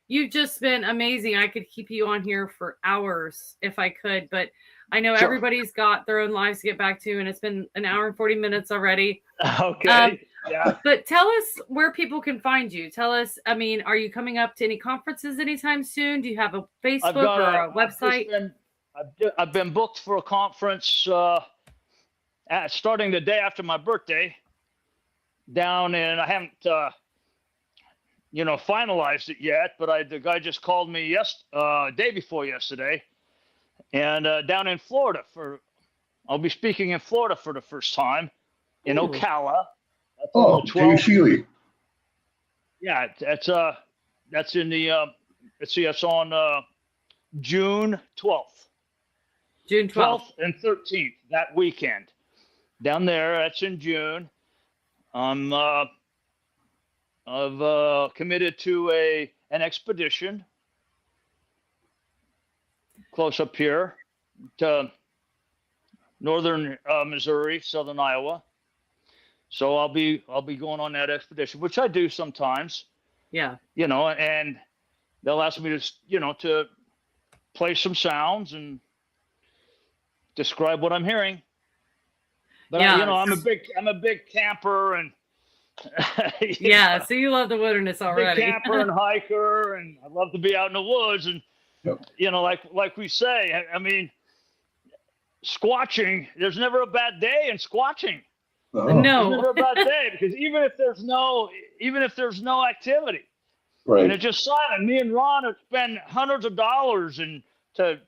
you've just been amazing. I could keep you on here for hours if I could, but I know everybody's got their own lives to get back to, and it's been an hour and 40 minutes already. Okay. Yeah. But tell us where people can find you. Tell us, I mean, are you coming up to any conferences anytime soon? Do you have a Facebook or a website? I've been booked for a conference starting the day after my birthday down in, I haven't, finalized it yet, but the guy just called me day before yesterday, and down in Florida I'll be speaking in Florida for the first time in Ocala. Jay Sheely. Yeah, that's in the it's on June 12th. June 12th and 13th, that weekend. Down there, that's in June. I've committed to an expedition close up here to northern Missouri, southern Iowa. So I'll be going on that expedition, which I do sometimes. Yeah. And they'll ask me to play some sounds and describe what I'm hearing. But I'm a big camper, and yeah. So you love the wilderness already. Big camper and hiker, and I love to be out in the woods. And like we say, I mean, squatching. There's never a bad day in squatching. Oh. No, there's never a bad day, because even if there's no activity, Right. and it's just silent. Me and Ron have spent hundreds of dollars to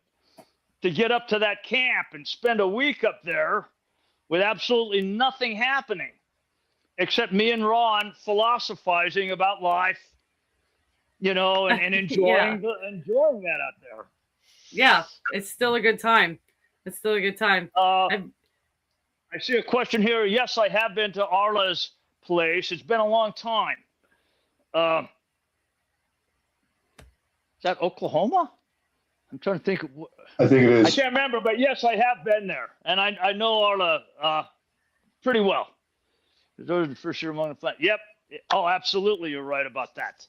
get up to that camp and spend a week up there with absolutely nothing happening, except me and Ron philosophizing about life, and enjoying enjoying that out there. Yeah, it's still a good time. It's still a good time. I see a question here. Yes, I have been to Arla's place. It's been a long time. is that Oklahoma? I'm trying to think. I think it I is. can't remember, but yes, I have been there, and I know Arla pretty well. Those are the first year among the flat. Yep. Oh, absolutely, you're right about that.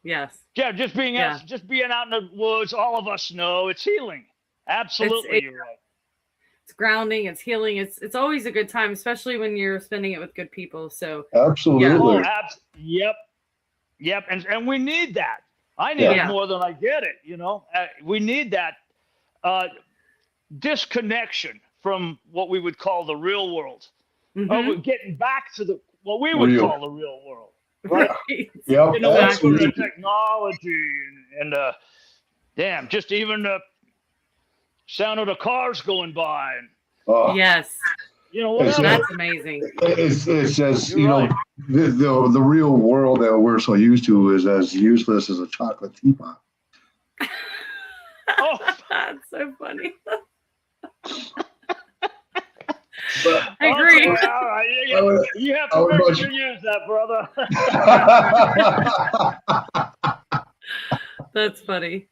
Yes. Yeah, just being out in the woods, all of us know it's healing. Absolutely, you're right. It's grounding, it's healing. It's always a good time, especially when you're spending it with good people. So Absolutely. Yep, and we need that. I need it more than I get it. We need that disconnection from what we would call the real world. Mm-hmm. We're getting back to what we would call the real world. Right? Yep. The technology and damn, just even the sound of the cars going by. And, yes. Whatever. That's amazing. It's just, the real world that we're so used to is as useless as a chocolate teapot. Oh, that's so funny. But, I agree. You have to use that, brother. That's funny.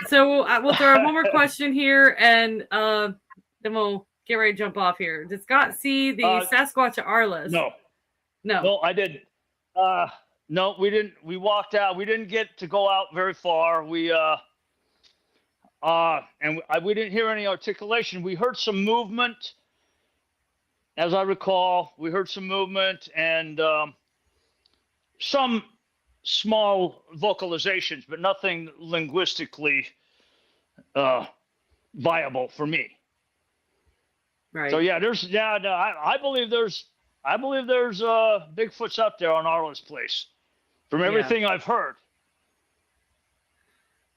So we'll throw one more question here, and then we'll get ready to jump off here. Did Scott see the Sasquatch at Arliss? No, I didn't. No, we didn't. We walked out. We didn't get to go out very far. We didn't hear any articulation. We heard some movement, as I recall. We heard some movement and some small vocalizations, but nothing linguistically viable for me. Right. So I believe there's Bigfoots out there on Arliss Place, from everything I've heard.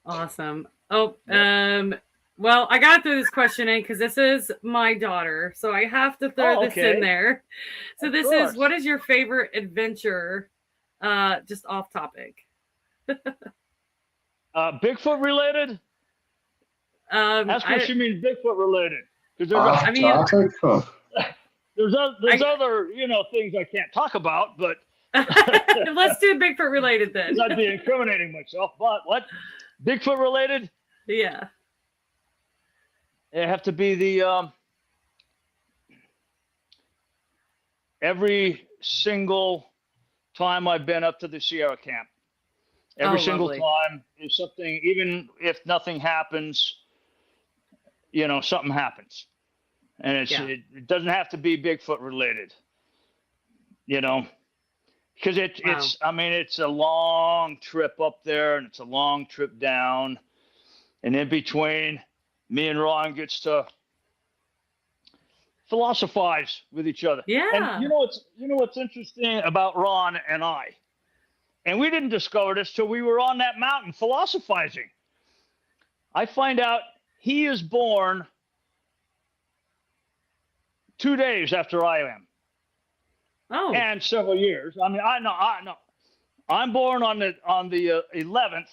Awesome. Oh, well, I got to throw this question in because this is my daughter, so I have to throw this in there. So this is, what is your favorite adventure? Just off topic. Bigfoot related? That's what she means, Bigfoot related. Because there's other things I can't talk about, but let's do Bigfoot related then. I'd be incriminating myself. But what? Bigfoot related? Yeah. It have to be the every single time I've been up to the Sierra camp. Every single time is something, even if nothing happens, something happens. And it doesn't have to be Bigfoot related, because it's a long trip up there and it's a long trip down. And in between, me and Ron gets to philosophize with each other. Yeah. And what's interesting about Ron and I, and we didn't discover this till we were on that mountain philosophizing. I find out he is born 2 days after I am. Oh. And several years. I know. I'm born on the 11th.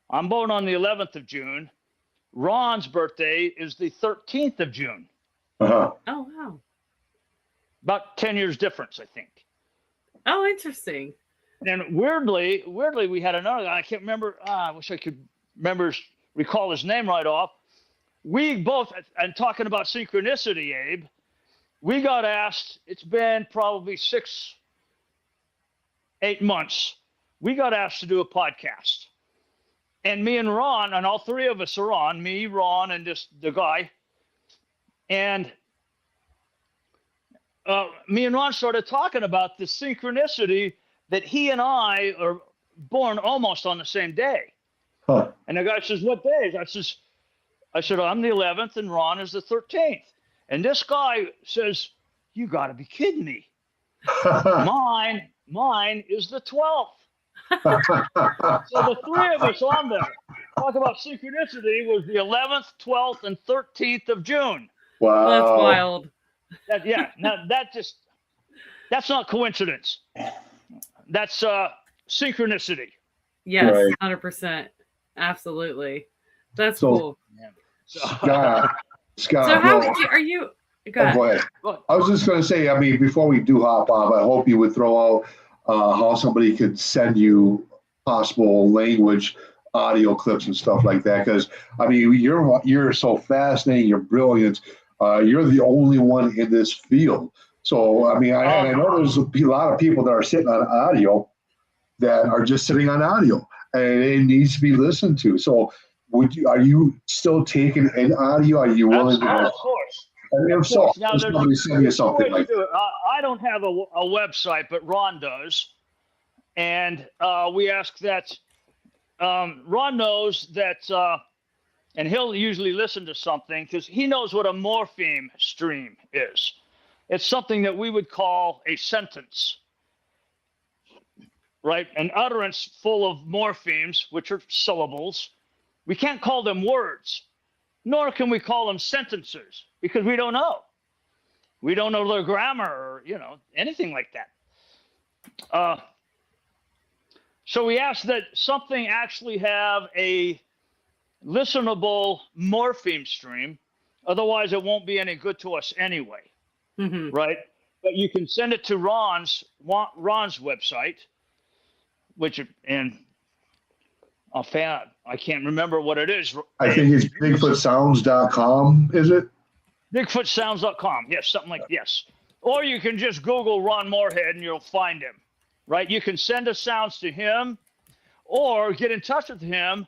I'm born on the 11th of June. Ron's birthday is the 13th of June. Uh-huh. Oh, wow. About 10 years difference, I think. Oh, interesting. And weirdly, we had another guy. I can't remember. I wish I could recall his name right off. We both, and talking about synchronicity, Abe, we got asked, it's been probably 6-8 months. We got asked to do a podcast. And me and Ron, and all three of us are on, me, Ron, and the guy. And me and Ron started talking about the synchronicity that he and I are born almost on the same day. Huh. And the guy says, what days? I said, I'm the 11th and Ron is the 13th. And this guy says, you got to be kidding me. Mine is the 12th. So the three of us on there, talk about synchronicity, was the 11th, 12th, and 13th of June. Wow. That's wild. That's not coincidence. That's synchronicity. Yes, Right. 100%. Absolutely. That's cool. Scott. So how are you? Go ahead. Go ahead. I was just going to say, before we do hop off, I hope you would throw out how somebody could send you possible language audio clips and stuff like that. Because I mean, you're so fascinating, you're brilliant. You're the only one in this field. So I mean, I know there's a lot of people that are sitting on audio that are just sitting on audio, and it needs to be listened to. So are you still taking an audio? Are you willing to? Of course. And if so, Now, somebody send you something like that. I don't have a website, but Ron does. And we ask that Ron knows that, and he'll usually listen to something because he knows what a morpheme stream is. It's something that we would call a sentence, right? An utterance full of morphemes, which are syllables. We can't call them words, nor can we call them sentences because we don't know. We don't know their grammar or, anything like that. So we ask that something actually have a listenable morpheme stream. Otherwise, it won't be any good to us anyway, right? But you can send it to Ron's website, which, and offhand, I can't remember what it is. I think it's BigfootSounds.com, is it? BigfootSounds.com. Yes, something like yes. Or you can just Google Ron Moorhead and you'll find him, right? You can send us sounds to him or get in touch with him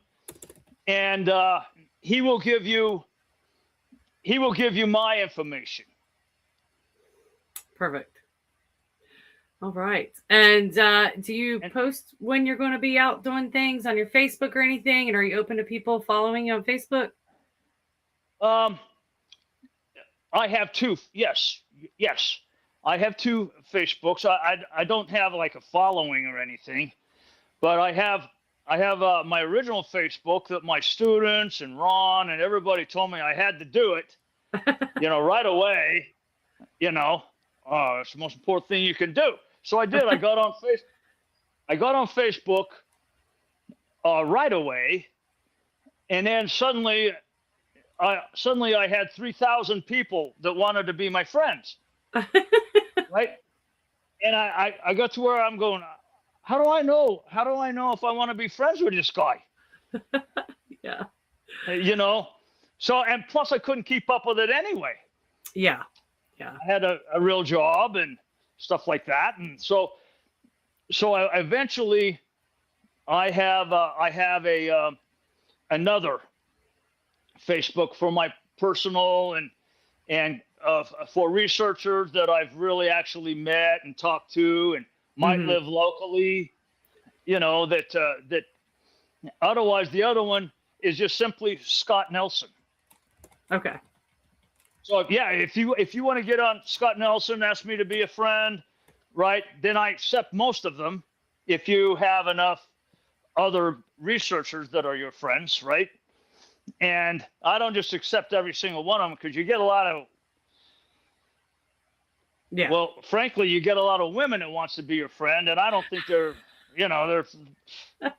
and he will give you my information. Perfect. All right. And do you post when you're going to be out doing things on your Facebook or anything? And are you open to people following you on Facebook? I have two. Yes. I have two Facebooks. I don't have like a following or anything, but I have my original Facebook that my students and Ron and everybody told me I had to do it, right away. It's the most important thing you can do. So I did. I got on Facebook right away, and then suddenly I had 3,000 people that wanted to be my friends, right? And I got to where I'm going. How do I know if I want to be friends with this guy? Yeah. So, and plus I couldn't keep up with it anyway. Yeah. I had a real job and stuff like that. And so I eventually I have another Facebook for my personal and for researchers that I've really actually met and talked to and might live locally, that otherwise the other one is just simply Scott Nelson. Okay. So yeah, if you want to get on Scott Nelson, ask me to be a friend, right? Then I accept most of them if you have enough other researchers that are your friends, right? And I don't just accept every single one of them because you get a lot of well, frankly, you get a lot of women that wants to be your friend, and I don't think they're I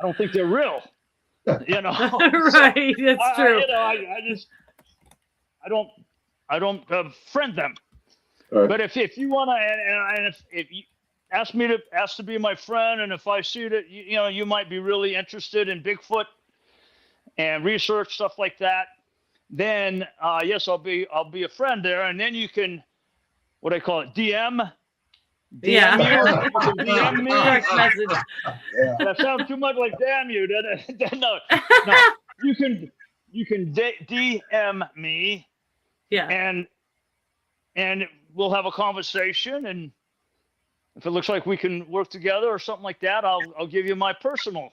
don't think they're real. Right, that's true. I don't friend them. Right. But if you want to, and if you ask to be my friend, and if I see that you might be really interested in Bigfoot and research stuff like that, then yes, I'll be a friend there, and then you can, what do I call it, DM me. You can DM me. Direct message. That sounds too much like damn you. No. You can DM me. Yeah. And we'll have a conversation, and if it looks like we can work together or something like that, I'll give you my personal.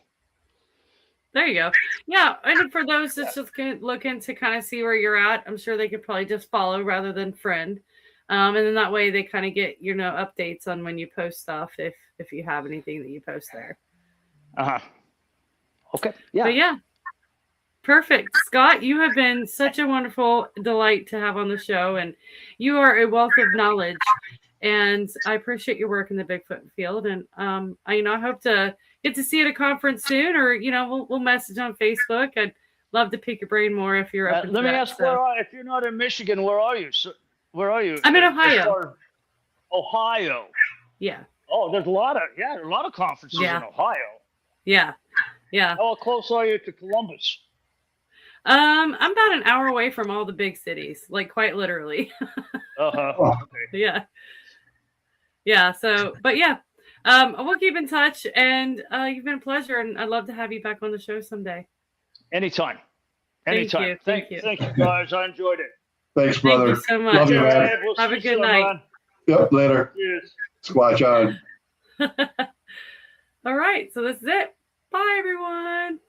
There you go. Yeah, and for those that's just looking to kind of see where you're at, I'm sure they could probably just follow rather than friend. And then that way they kind of get, updates on when you post stuff if you have anything that you post there. Okay. Yeah. But yeah. Perfect. Scott, you have been such a wonderful delight to have on the show, and you are a wealth of knowledge, and I appreciate your work in the Bigfoot field. And I hope to get to see you at a conference soon, or we'll message on Facebook. I'd love to pick your brain more if you're open. Let me ask, if you're not in Michigan, where are you? So, where are you? I'm in Ohio. Ohio. Yeah. Oh, there's a lot of conferences Yeah. in Ohio. Yeah. How close are you to Columbus? I'm about an hour away from all the big cities, like quite literally. Uh-huh. Oh. Okay. Yeah. So, but yeah, we'll keep in touch, and you've been a pleasure, and I'd love to have you back on the show someday. Anytime. Thank you. Thank you, guys. I enjoyed it. Thanks, Thank brother. you so much. Love you, All man. right, we'll Have see a you good soon, night. man. Yep, later. Cheers. Squatch on. All right. So this is it. Bye, everyone.